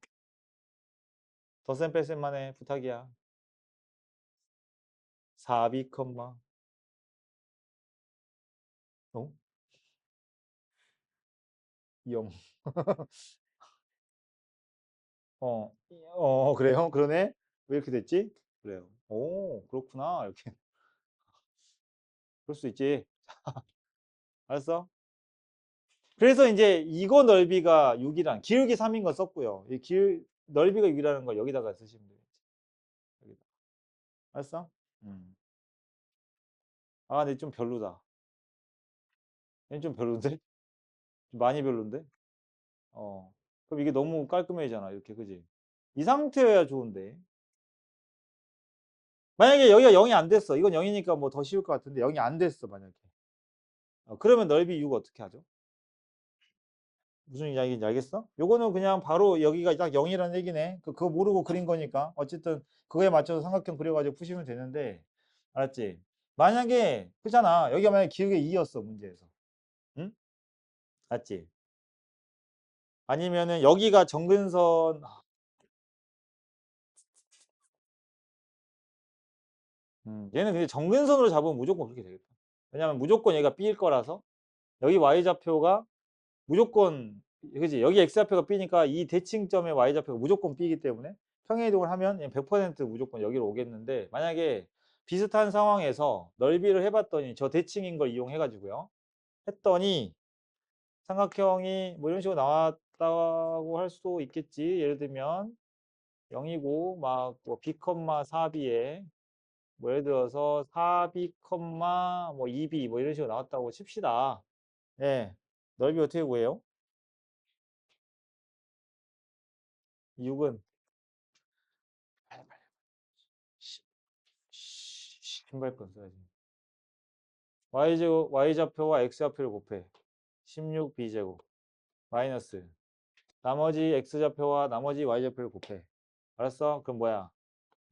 덧셈 뺄셈만해. 부탁이야. 4B, 0. 그래요? 그러네? 왜 이렇게 됐지? 그래요. 오, 그렇구나. 이렇게. 그럴 수 있지. 알았어? 그래서 이제 이거 넓이가 6이란, 기울기 3인 거 썼고요. 넓이가 6이라는 걸 여기다가 쓰시면 되겠지. 여기다. 알았어? 음. 아, 근데 좀 별로다. 얘는 좀 별론데? 좀 많이 별론데? 그럼 이게 너무 깔끔해지잖아. 이렇게, 그지? 이 상태여야 좋은데. 만약에 여기가 0이 안 됐어. 이건 0이니까 뭐 더 쉬울 것 같은데 0이 안 됐어, 만약에. 그러면 넓이 6 어떻게 하죠? 무슨 이야기인지 알겠어? 요거는 그냥 바로 여기가 딱 0이라는 얘기네. 그거 모르고 그린 거니까. 어쨌든 그거에 맞춰서 삼각형 그려가지고 푸시면 되는데. 알았지? 만약에, 그잖아. 여기가 만약에 기울기 2였어, 문제에서. 응? 알았지? 아니면은 여기가 정근선, 얘는 근데 정근선으로 잡으면 무조건 그렇게 되겠다. 왜냐면 무조건 얘가 B일 거라서. 여기 Y좌표가 무조건, 그지? 여기 X좌표가 B니까 이 대칭점의 Y좌표가 무조건 B이기 때문에 평행이동을 하면 100% 무조건 여기로 오겠는데, 만약에 비슷한 상황에서 넓이를 해봤더니 저 대칭인 걸 이용해가지고요. 했더니 삼각형이 뭐 이런 식으로 나왔다고 할 수도 있겠지. 예를 들면 0이고 막뭐 B, 4B에 뭐 예를 들어서 4B, 뭐 2B 뭐 이런 식으로 나왔다고 칩시다. 예. 넓이 어떻게 구해요? 6은 신발끈 써야지. Y좌표와 X좌표를 곱해. 16B제곱. 마이너스. 나머지 X좌표와 나머지 Y좌표를 곱해. 알았어? 그럼 뭐야?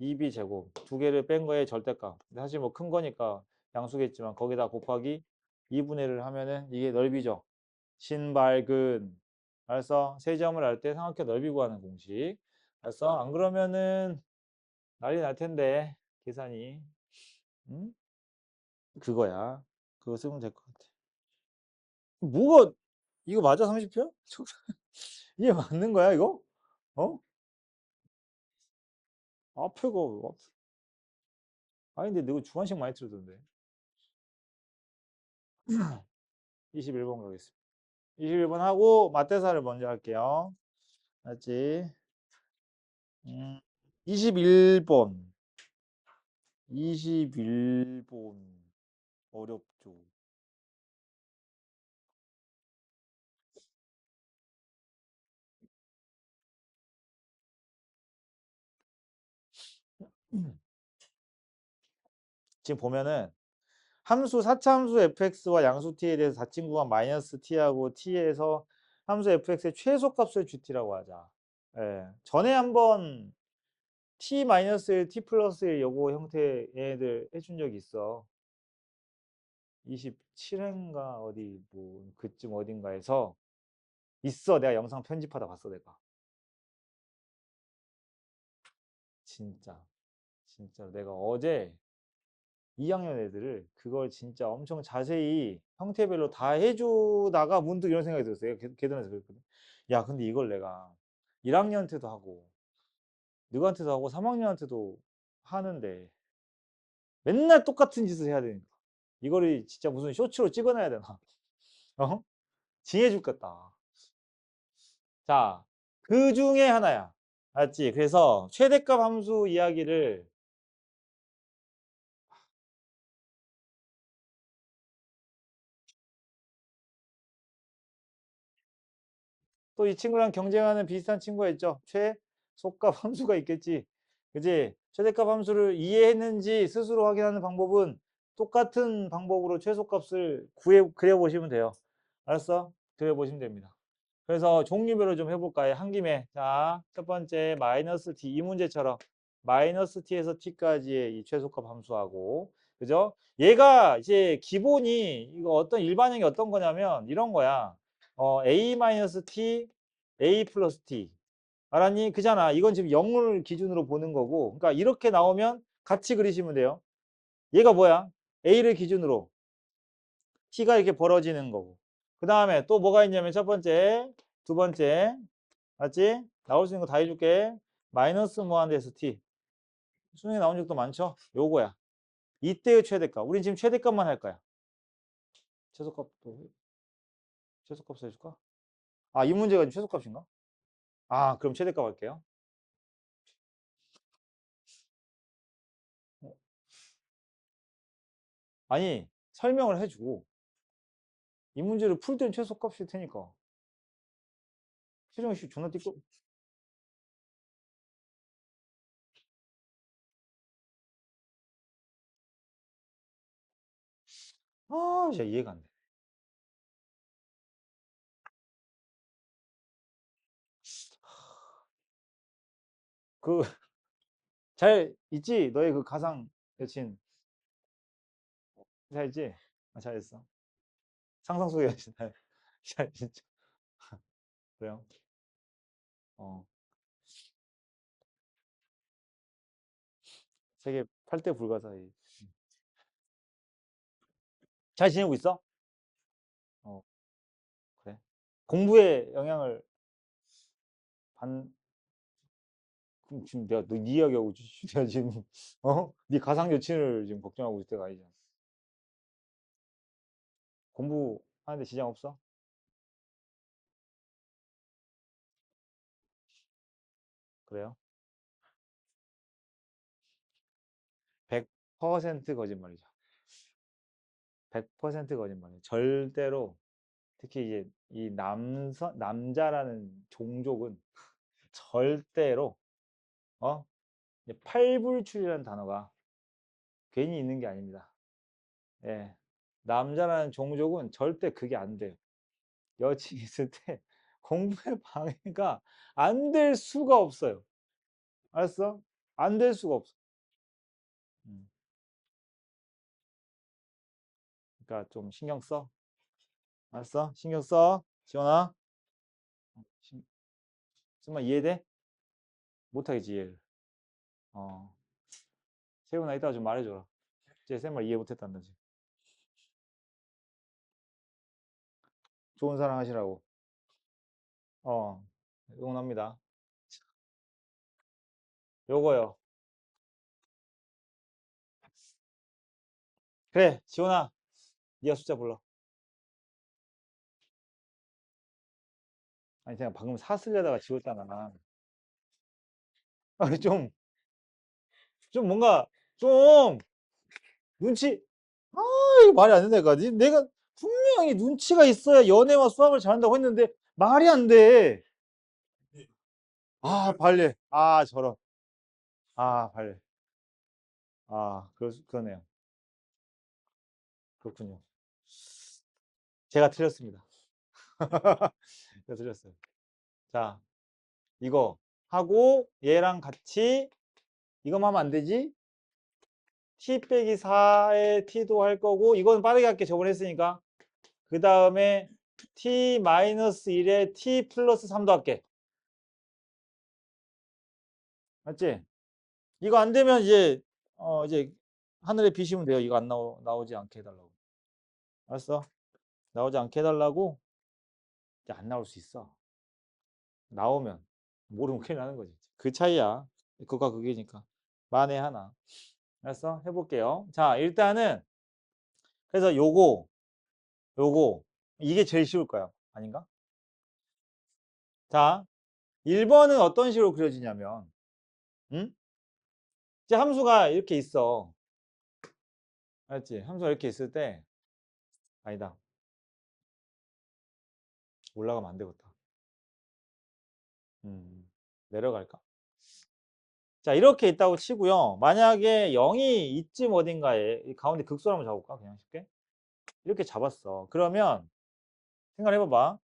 2B제곱. 두 개를 뺀 거에 절대값. 근데 사실 뭐 큰 거니까 양수겠지만 거기다 곱하기 2분의 1을 하면은 이게 넓이죠. 신발근. 알았어? 세 점을 할 때 삼각형 넓이 구하는 공식. 알았어? 안 그러면은 난리 날 텐데. 계산이. 응? 그거야. 그거 쓰면 될 것 같아. 뭐가 이거 맞아 30표? 이게 맞는 거야 이거? 어? 앞에가 아니 근데 이거 주관식 많이 틀던데. 21번 가겠습니다. 21번 하고 맞대사를 먼저 할게요. 맞지? 21번. 21번 어렵죠. 지금 보면은 함수 4차함수 fx와 양수 t에 대해서 다친 구간 마이너스 t하고 t에서 함수 fx의 최소값을 gt라고 하자. 예. 전에 한번 t-1, t+1 요거 형태 얘네들 해준 적이 있어. 27회인가 어디 뭐 그쯤 어딘가에서 있어. 내가 영상 편집하다 봤어 내가. 진짜. 진짜 내가 어제 2학년 애들을 그걸 진짜 엄청 자세히 형태별로 다 해주다가 문득 이런 생각이 들었어요. 계단에서 그랬거든. 야, 근데 이걸 내가 1학년한테도 하고 누구한테도 하고 3학년한테도 하는데 맨날 똑같은 짓을 해야 되니까 이거를 진짜 무슨 쇼츠로 찍어놔야 되나? 어? 징해 죽겠다. 자, 그 중에 하나야. 알았지? 그래서 최대값 함수 이야기를 또 이 친구랑 경쟁하는 비슷한 친구가 있죠. 최소값 함수가 있겠지. 그지? 최대값 함수를 이해했는지 스스로 확인하는 방법은 똑같은 방법으로 최소값을 그려보시면 돼요. 알았어? 그려보시면 됩니다. 그래서 종류별로 좀 해볼까요? 한 김에. 자, 첫 번째 마이너스 t 이 문제처럼 마이너스 t에서 t까지의 이 최소값 함수하고 그죠? 얘가 이제 기본이 이거 어떤 일반형이 어떤 거냐면 이런 거야. a 마이너스 t, a 플러스 t. 알았니? 그잖아. 이건 지금 0을 기준으로 보는 거고. 그러니까 이렇게 나오면 같이 그리시면 돼요. 얘가 뭐야? a를 기준으로 t가 이렇게 벌어지는 거고. 그 다음에 또 뭐가 있냐면 첫 번째, 두 번째, 맞지? 나올 수 있는 거 다 해줄게. 마이너스 무한대에서 t. 수능에 나온 적도 많죠? 요거야. 이때의 최대값. 우린 지금 최대값만 할 거야. 최소값도, 최소값 해줄까? 아, 이 문제가 지금 최소값인가? 아, 그럼 최대값 할게요. 아니, 설명을 해주고, 이 문제를 풀 때는 최소값일 테니까. 최종식 존나 띠꺼. 아, 진짜 이해가 안 돼. 그, 잘 있지? 너의 그 가상 여친. 잘 있지? 아, 잘했어. 상상 속의 여친. 잘, 진짜. 그래요? 어. 세계 8대 불가사의. 잘 지내고 있어? 어, 그래. 공부에 영향을 받, 그럼 지금 내가 너 네 이야기하고 내가 지금, 네 가상 여친을 지금 걱정하고 있을 때가 아니잖아. 공부하는데 지장 없어? 그래요? 100% 거짓말이죠. 100% 거짓말이에요. 절대로, 특히 이제 이 남자라는 종족은 절대로, 어? 팔불출이라는 단어가 괜히 있는 게 아닙니다. 예. 남자라는 종족은 절대 그게 안 돼요. 여친 있을 때 공부에 방해가 안 될 수가 없어요. 알았어? 안 될 수가 없어. 음. 그러니까 좀 신경 써. 알았어? 신경 써. 지원아. 신- 정말 이해돼? 못하겠지, 이해를. 어. 세훈아, 이따가 좀 말해줘라. 쟤 쌤말 이해 못했단다, 지금. 좋은 사랑 하시라고. 어. 응원합니다. 요거요. 그래, 지원아. 네가 숫자 불러. 아니, 제가 방금 사 쓰려다가 지웠잖아. 아니, 좀 뭔가, 좀, 눈치, 아, 이거 말이 안 된다니까. 내가 분명히 눈치가 있어야 연애와 수학을 잘한다고 했는데, 말이 안 돼. 아, 발레. 아, 저런. 아, 발레. 아, 그러네요. 그렇군요. 제가 틀렸습니다. 제가 틀렸어요. 자, 이거 하고, 얘랑 같이, 이거만 하면 안 되지? t 빼기 4의 t도 할 거고, 이건 빠르게 할게. 저번에 했으니까. 그 다음에 t 마이너스 1에 t 플러스 3도 할게. 맞지? 이거 안 되면 이제 하늘에 비시면 돼요. 이거 안 나오지 않게 해달라고. 알았어? 나오지 않게 해달라고. 이제 안 나올 수 있어. 나오면 모르면 큰일 나는 거지. 그 차이야. 그거가 그게니까. 만에 하나. 알았어? 해볼게요. 자, 일단은 그래서 요거 이게 제일 쉬울 거야. 아닌가? 자, 1번은 어떤 식으로 그려지냐면 응? 이제 함수가 이렇게 있어. 알았지? 함수가 이렇게 있을 때 아니다. 올라가면 안 되겠다. 내려갈까? 자, 이렇게 있다고 치고요. 만약에 0이 이쯤 어딘가에 이 가운데 극소를 한번 잡을까? 그냥 쉽게. 이렇게 잡았어. 그러면 생각해봐봐.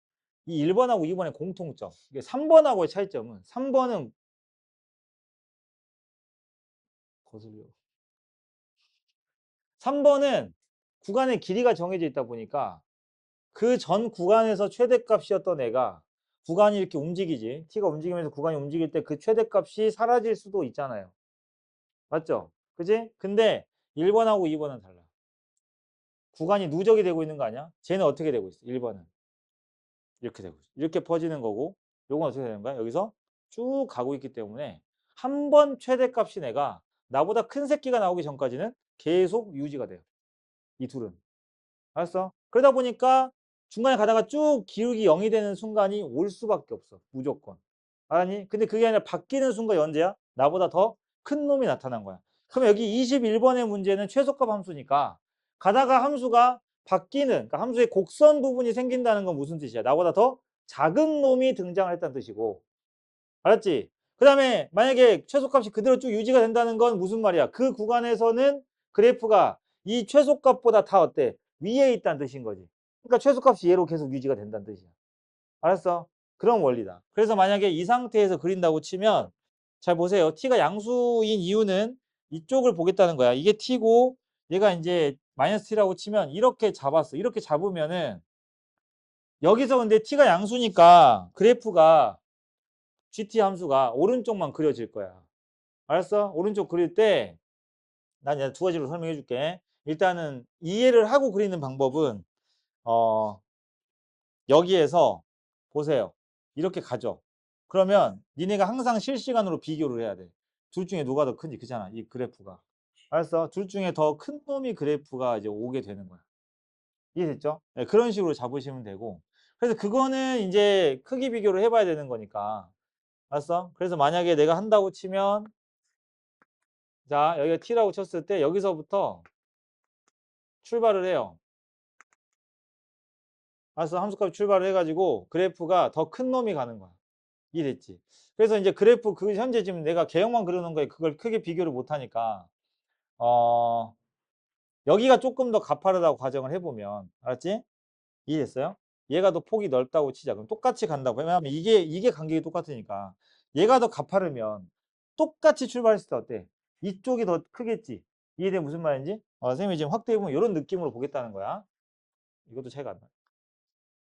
이 1번하고 2번의 공통점. 이게 3번하고의 차이점은 3번은 거슬려. 3번은 구간의 길이가 정해져 있다 보니까 그 전 구간에서 최대값이었던 애가 구간이 이렇게 움직이지. t가 움직이면서 구간이 움직일 때 그 최대값이 사라질 수도 있잖아요. 맞죠? 그지? 근데 1번하고 2번은 달라. 구간이 누적이 되고 있는 거 아니야? 쟤는 어떻게 되고 있어? 1번은 이렇게 되고 있어. 이렇게 퍼지는 거고 요건 어떻게 되는 거야? 여기서 쭉 가고 있기 때문에 한 번 최대값이 내가 나보다 큰 새끼가 나오기 전까지는 계속 유지가 돼요. 이 둘은. 알았어? 그러다 보니까 중간에 가다가 쭉 기울기 0이 되는 순간이 올 수밖에 없어. 무조건. 알았니? 근데 그게 아니라 바뀌는 순간 언제야? 나보다 더 큰 놈이 나타난 거야. 그럼 여기 21번의 문제는 최소값 함수니까 가다가 함수가 바뀌는, 그러니까 함수의 곡선 부분이 생긴다는 건 무슨 뜻이야? 나보다 더 작은 놈이 등장을 했다는 뜻이고. 알았지? 그 다음에 만약에 최소값이 그대로 쭉 유지가 된다는 건 무슨 말이야? 그 구간에서는 그래프가 이 최소값보다 다 어때? 위에 있다는 뜻인 거지. 그러니까 최소값이 얘로 계속 유지가 된다는 뜻이야. 알았어? 그런 원리다. 그래서 만약에 이 상태에서 그린다고 치면 잘 보세요. t가 양수인 이유는 이쪽을 보겠다는 거야. 이게 t고 얘가 이제 마이너스 t라고 치면 이렇게 잡았어. 이렇게 잡으면은 여기서 근데 t가 양수니까 그래프가 gt 함수가 오른쪽만 그려질 거야. 알았어? 오른쪽 그릴 때 난 두 가지로 설명해 줄게. 일단은 이해를 하고 그리는 방법은 여기에서 보세요. 이렇게 가죠. 그러면 니네가 항상 실시간으로 비교를 해야 돼. 둘 중에 누가 더 큰지 그잖아. 이 그래프가. 알았어? 둘 중에 더 큰 놈이 그래프가 이제 오게 되는 거야. 이해됐죠? 네, 그런 식으로 잡으시면 되고. 그래서 그거는 이제 크기 비교를 해봐야 되는 거니까. 알았어? 그래서 만약에 내가 한다고 치면 자, 여기가 t라고 쳤을 때 여기서부터 출발을 해요. 알았어? 함수값 출발을 해가지고 그래프가 더 큰 놈이 가는 거야. 이해됐지? 그래서 이제 그래프 그 현재 지금 내가 개형만 그려놓은 거에 그걸 크게 비교를 못하니까 어 여기가 조금 더 가파르다고 가정을 해보면 알았지? 이해됐어요? 얘가 더 폭이 넓다고 치자. 그럼 똑같이 간다고. 왜냐하면 이게 간격이 똑같으니까 얘가 더 가파르면 똑같이 출발했을 때 어때? 이쪽이 더 크겠지? 이해돼 무슨 말인지? 선생님이 지금 확대해보면 이런 느낌으로 보겠다는 거야. 이것도 차이가 안 나.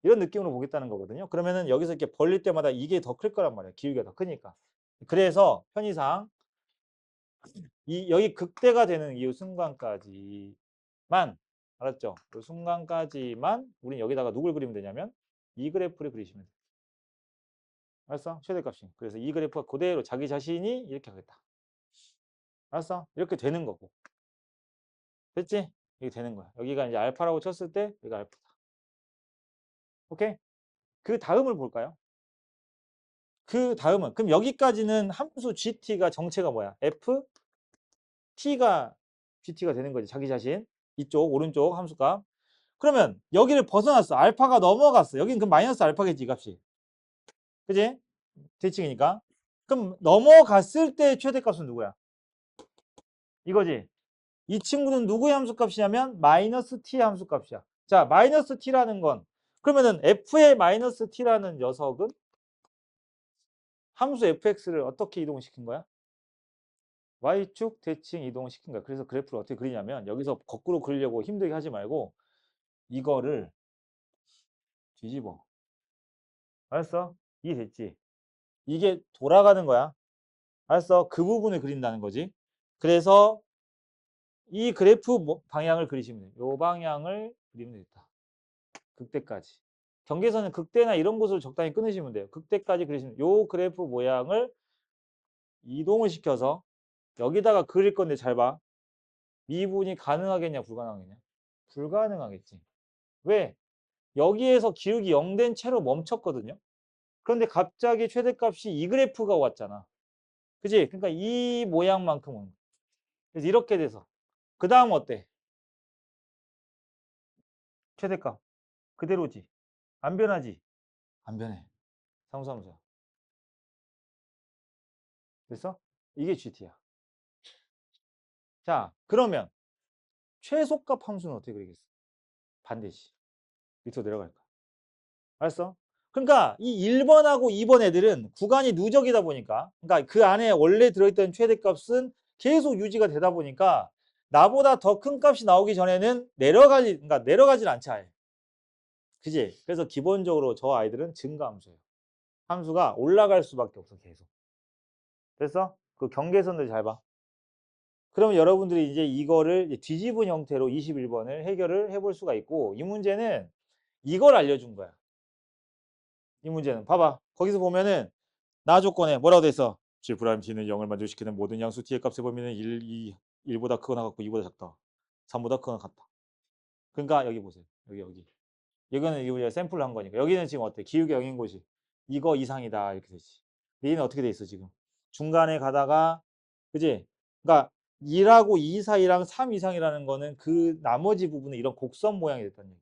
이런 느낌으로 보겠다는 거거든요. 그러면은 여기서 이렇게 벌릴 때마다 이게 더 클 거란 말이야. 기울기가 더 크니까. 그래서 편의상 여기 극대가 되는 이 순간까지만 알았죠? 그 순간까지만 우린 여기다가 누굴 그리면 되냐면 이 그래프를 그리시면 돼. 알았어? 최대값이. 그래서 이 그래프가 그대로 자기 자신이 이렇게 하겠다. 알았어? 이렇게 되는 거고. 됐지? 이게 되는 거야. 여기가 이제 알파라고 쳤을 때 여기가 알파다. 오케이? 그 다음을 볼까요? 그 다음은 그럼 여기까지는 함수 gt가 정체가 뭐야? f t가 gt가 되는 거지. 자기 자신. 이쪽 오른쪽 함수값. 그러면 여기를 벗어났어. 알파가 넘어갔어. 여기는 그럼 마이너스 알파겠지, 이 값이. 그지? 대칭이니까. 그럼 넘어갔을 때 최대값은 누구야? 이거지. 이 친구는 누구의 함수값이냐면 마이너스 t의 함수값이야. 자, 마이너스 t라는 건 그러면은 f의 마이너스 t라는 녀석은 함수 fx를 어떻게 이동시킨 거야? y축 대칭 이동을 시킨 거야. 그래서 그래프를 어떻게 그리냐면 여기서 거꾸로 그리려고 힘들게 하지 말고 이거를 뒤집어. 알았어? 이해됐지? 이게 돌아가는 거야. 알았어? 그 부분을 그린다는 거지. 그래서 이 그래프 방향을 그리시면 돼요. 요 방향을 그리면 되겠다. 극대까지. 경계선은 극대나 이런 곳을 적당히 끊으시면 돼요. 극대까지 그리시면 요 그래프 모양을 이동을 시켜서 여기다가 그릴 건데 잘 봐. 미분이 가능하겠냐 불가능하겠냐? 불가능하겠지. 왜? 여기에서 기울기 0 된 채로 멈췄거든요. 그런데 갑자기 최대값이 이 그래프가 왔잖아. 그지? 그러니까 이 모양만큼은. 그래서 이렇게 돼서. 그 다음 어때? 최대값. 그대로지. 안 변하지? 안 변해. 상수함수야. 됐어? 이게 GT야. 자, 그러면 최소값 함수는 어떻게 그리겠어? 반드시. 밑으로 내려갈 거야. 알았어? 그러니까 이 1번하고 2번 애들은 구간이 누적이다 보니까 그러니까 그 안에 원래 들어있던 최대값은 계속 유지가 되다 보니까 나보다 더 큰 값이 나오기 전에는 그러니까 내려가질 않지 아예. 그지? 그래서 기본적으로 저 아이들은 증가함수예요. 함수가 올라갈 수밖에 없어 계속. 됐어? 그 경계선들 잘 봐. 그러면 여러분들이 이제 이거를 이제 뒤집은 형태로 21번을 해결을 해볼 수가 있고 이 문제는 이걸 알려준 거야. 이 문제는 봐봐. 거기서 보면은 나 조건에 뭐라고 돼 있어? G' T는 0을 만족시키는 모든 양수 T의 값의 범위는 1보다 크거나 같고 2보다 작다. 3보다 크거나 같다. 그러니까 여기 보세요. 여기. 이거는 이거 우리가 샘플로 한 거니까. 여기는 지금 어때? 기울기 0인 곳이. 이거 이상이다. 이렇게 되지. 얘는 어떻게 돼 있어 지금? 중간에 가다가 그지? 그러니까 2하고 2 사이랑 3 이상이라는 거는 그 나머지 부분은 이런 곡선 모양이 됐다는 얘기.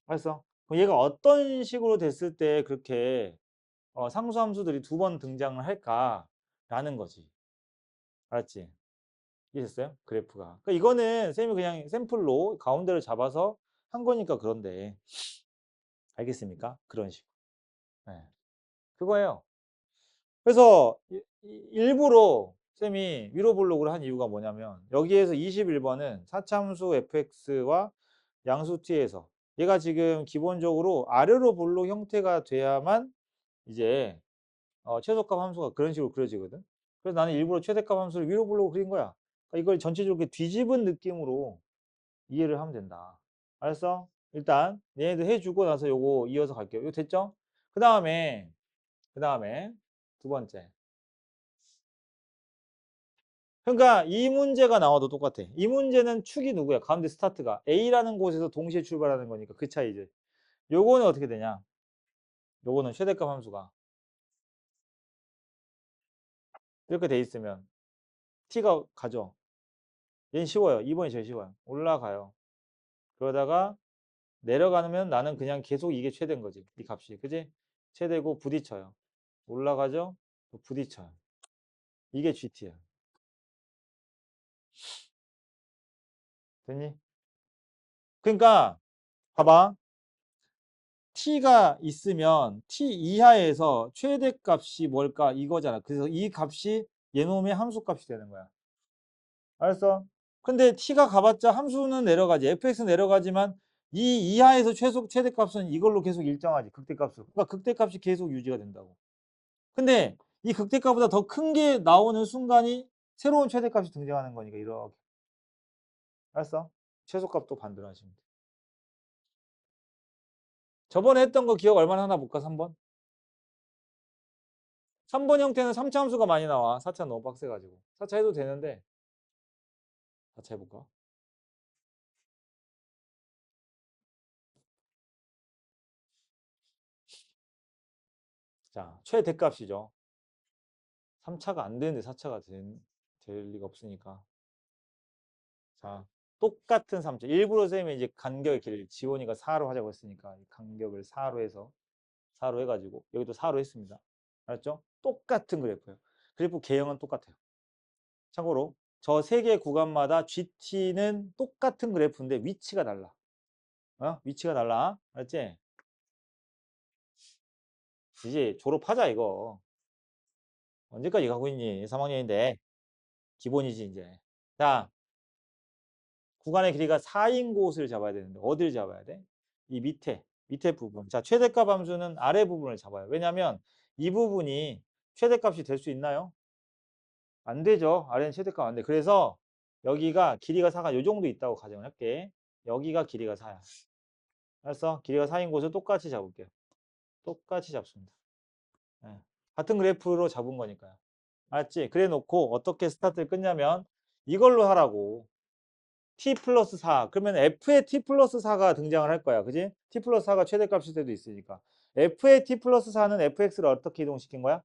알았어? 그럼 얘가 어떤 식으로 됐을 때 그렇게 상수함수들이 두 번 등장을 할까라는 거지. 알았지? 이해됐어요? 그래프가. 그러니까 이거는 쌤이 그냥 샘플로 가운데를 잡아서 한 거니까 그런데 알겠습니까? 그런 식으로. 네. 그거예요. 그래서 일부러 쌤이 위로 블록으로 한 이유가 뭐냐면 여기에서 21번은 사참수 fx와 양수 t에서 얘가 지금 기본적으로 아래로 블록 형태가 돼야만 이제 최소값 함수가 그런 식으로 그려지거든. 그래서 나는 일부러 최대값 함수를 위로 블록으로 그린 거야. 그러니까 이걸 전체적으로 이렇게 뒤집은 느낌으로 이해를 하면 된다. 알았어? 일단 얘네들 해주고 나서 요거 이어서 갈게요. 이거 됐죠? 그 다음에 두 번째. 그러니까 이 문제가 나와도 똑같아. 이 문제는 축이 누구야? 가운데 스타트가 A라는 곳에서 동시에 출발하는 거니까 그 차이지. 요거는 어떻게 되냐? 요거는 최대값 함수가 이렇게 돼 있으면 T가 가죠. 얘는 쉬워요. 2번이 제일 쉬워요. 올라가요. 그러다가 내려가면 나는 그냥 계속 이게 최대인 거지. 이 값이. 그지? 최대고 부딪혀요. 올라가죠? 또 부딪혀요. 이게 GT야. 됐니? 그러니까 봐봐. T가 있으면 T 이하에서 최대값이 뭘까? 이거잖아. 그래서 이 값이 얘놈의 함수값이 되는 거야. 알았어? 근데 T가 가봤자 함수는 내려가지. fx는 내려가지만 이 이하에서 최대값은 이걸로 계속 일정하지. 극대값으로. 그러니까 극대값이 계속 유지가 된다고. 근데 이 극대값보다 더 큰 게 나오는 순간이 새로운 최대값이 등장하는 거니까 이렇게. 알았어? 최소값도 반대로 하시면 돼. 저번에 했던 거 기억 얼마나 하나 볼까? 3번? 3번 형태는 3차 함수가 많이 나와. 4차 너무 빡세가지고. 4차 해도 되는데 4차 해볼까? 자, 최대값이죠. 3차가 안 되는데 4차가 될 리가 없으니까. 자, 똑같은 3차. 일부러 쌤이 이제 간격의 길을 지원이가 4로 하자고 했으니까 이 간격을 4로 해서 4로 해가지고 여기도 4로 했습니다. 알았죠? 똑같은 그래프예요. 그래프 개형은 똑같아요. 참고로 저 세 개 구간마다 GT는 똑같은 그래프인데 위치가 달라. 위치가 달라. 알았지? 이제 졸업하자 이거. 언제까지 가고 있니? 3학년인데 기본이지 이제. 자, 구간의 길이가 4인 곳을 잡아야 되는데 어디를 잡아야 돼? 이 밑에 부분. 자, 최대값 함수는 아래 부분을 잡아요. 왜냐하면 이 부분이 최대값이 될 수 있나요? 안 되죠. Rn 최대값 안 돼. 그래서 여기가 길이가 4가 요 정도 있다고 가정을 할게. 여기가 길이가 4야. 알았어? 길이가 4인 곳을 똑같이 잡을게요. 똑같이 잡습니다. 예. 같은 그래프로 잡은 거니까요. 알았지? 그래 놓고 어떻게 스타트를 끊냐면 이걸로 하라고. t 플러스 4. 그러면 f의 t 플러스 4가 등장을 할 거야. 그지? t 플러스 4가 최대값일 때도 있으니까. f의 t 플러스 4는 fx를 어떻게 이동시킨 거야?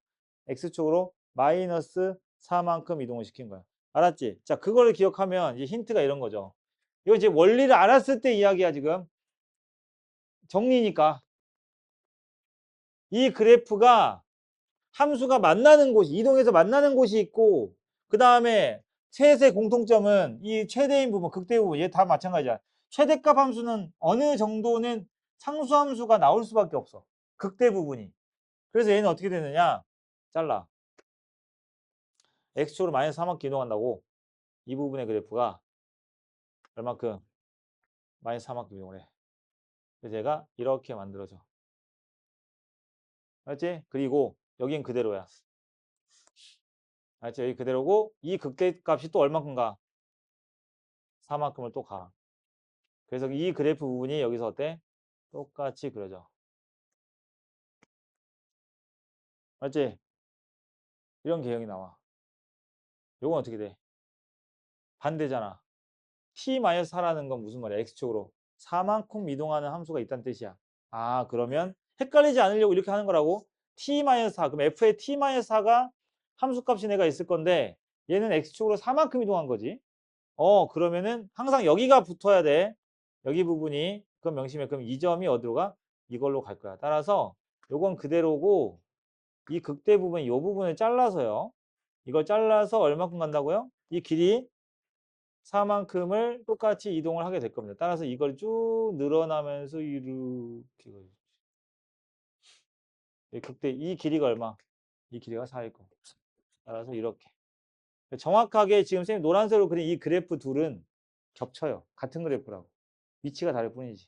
x축으로 마이너스 4만큼 이동을 시킨 거야. 알았지? 자, 그거를 기억하면 이제 힌트가 이런 거죠. 이거 이제 원리를 알았을 때 이야기야, 지금. 정리니까. 이 그래프가 함수가 만나는 곳이, 이동해서 만나는 곳이 있고, 그 다음에 셋의 공통점은 이 최대인 부분, 극대 부분, 얘 다 마찬가지야. 최대값 함수는 어느 정도는 상수함수가 나올 수밖에 없어. 극대 부분이. 그래서 얘는 어떻게 되느냐? 잘라. x축으로 마이너스 3만큼 이동한다고. 이 부분의 그래프가 얼만큼? 마이너스 3만큼 이동을 해. 그래서 얘가 이렇게 만들어져. 알았지? 그리고 여긴 그대로야. 알았지? 여기 그대로고 이 극대값이 또 얼만큼 가? 4만큼을 또 가. 그래서 이 그래프 부분이 여기서 어때? 똑같이 그려져. 맞지? 이런 개형이 나와. 요건 어떻게 돼? 반대잖아. t-4라는 건 무슨 말이야? x축으로 4만큼 이동하는 함수가 있다는 뜻이야. 아, 그러면 헷갈리지 않으려고 이렇게 하는 거라고? t-4. 그럼 f의 t-4가 함수값이 내가 있을 건데 얘는 x축으로 4만큼 이동한 거지. 그러면은 항상 여기가 붙어야 돼. 여기 부분이. 그럼 명심해. 그럼 이 점이 어디로 가? 이걸로 갈 거야. 따라서 요건 그대로고 이 극대 부분, 이 부분을 잘라서요. 이걸 잘라서 얼마큼 간다고요? 이 길이 4만큼을 똑같이 이동을 하게 될 겁니다. 따라서 이걸 쭉 늘어나면서 이렇게 이 극대 이 길이가 얼마? 이 길이가 4일 거. 따라서 이렇게. 정확하게 지금 선생님 노란색으로 그린 이 그래프 둘은 겹쳐요. 같은 그래프라고. 위치가 다를 뿐이지.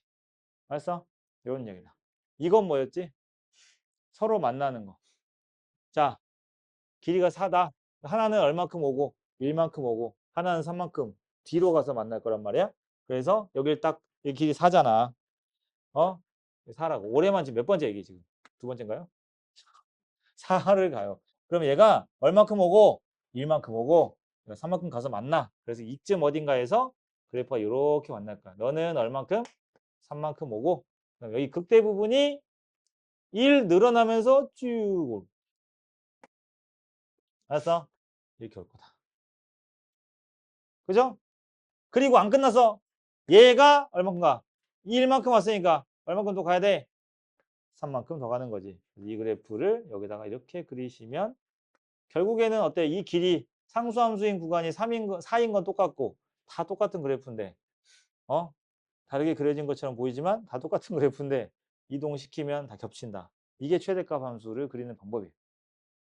알았어? 이런 얘기다. 이건 뭐였지? 서로 만나는 거. 자, 길이가 4다. 하나는 얼마큼 오고 1만큼 오고 하나는 3만큼 뒤로 가서 만날 거란 말이야. 그래서 여기를 딱 이 길이 4잖아. 어? 4라고. 올해만 지금 몇 번째 얘기 지금? 두 번째인가요? 4를 가요. 그럼 얘가 얼마큼 오고 1만큼 오고 3만큼 가서 만나. 그래서 이쯤 어딘가에서 그래프가 이렇게 만날 거야. 너는 얼만큼? 3만큼 오고 여기 극대 부분이 1 늘어나면서 쭉 올. 알았어? 이렇게 올 거다. 그죠? 그리고 안 끝났어. 얘가 얼만큼 가? 1만큼 왔으니까 얼만큼 더 가야 돼? 3만큼 더 가는 거지. 이 그래프를 여기다가 이렇게 그리시면 결국에는 어때? 이 길이 상수함수인 구간이 4인 건 똑같고 다 똑같은 그래프인데 다르게 그려진 것처럼 보이지만 다 똑같은 그래프인데 이동시키면 다 겹친다. 이게 최대값 함수를 그리는 방법이에요.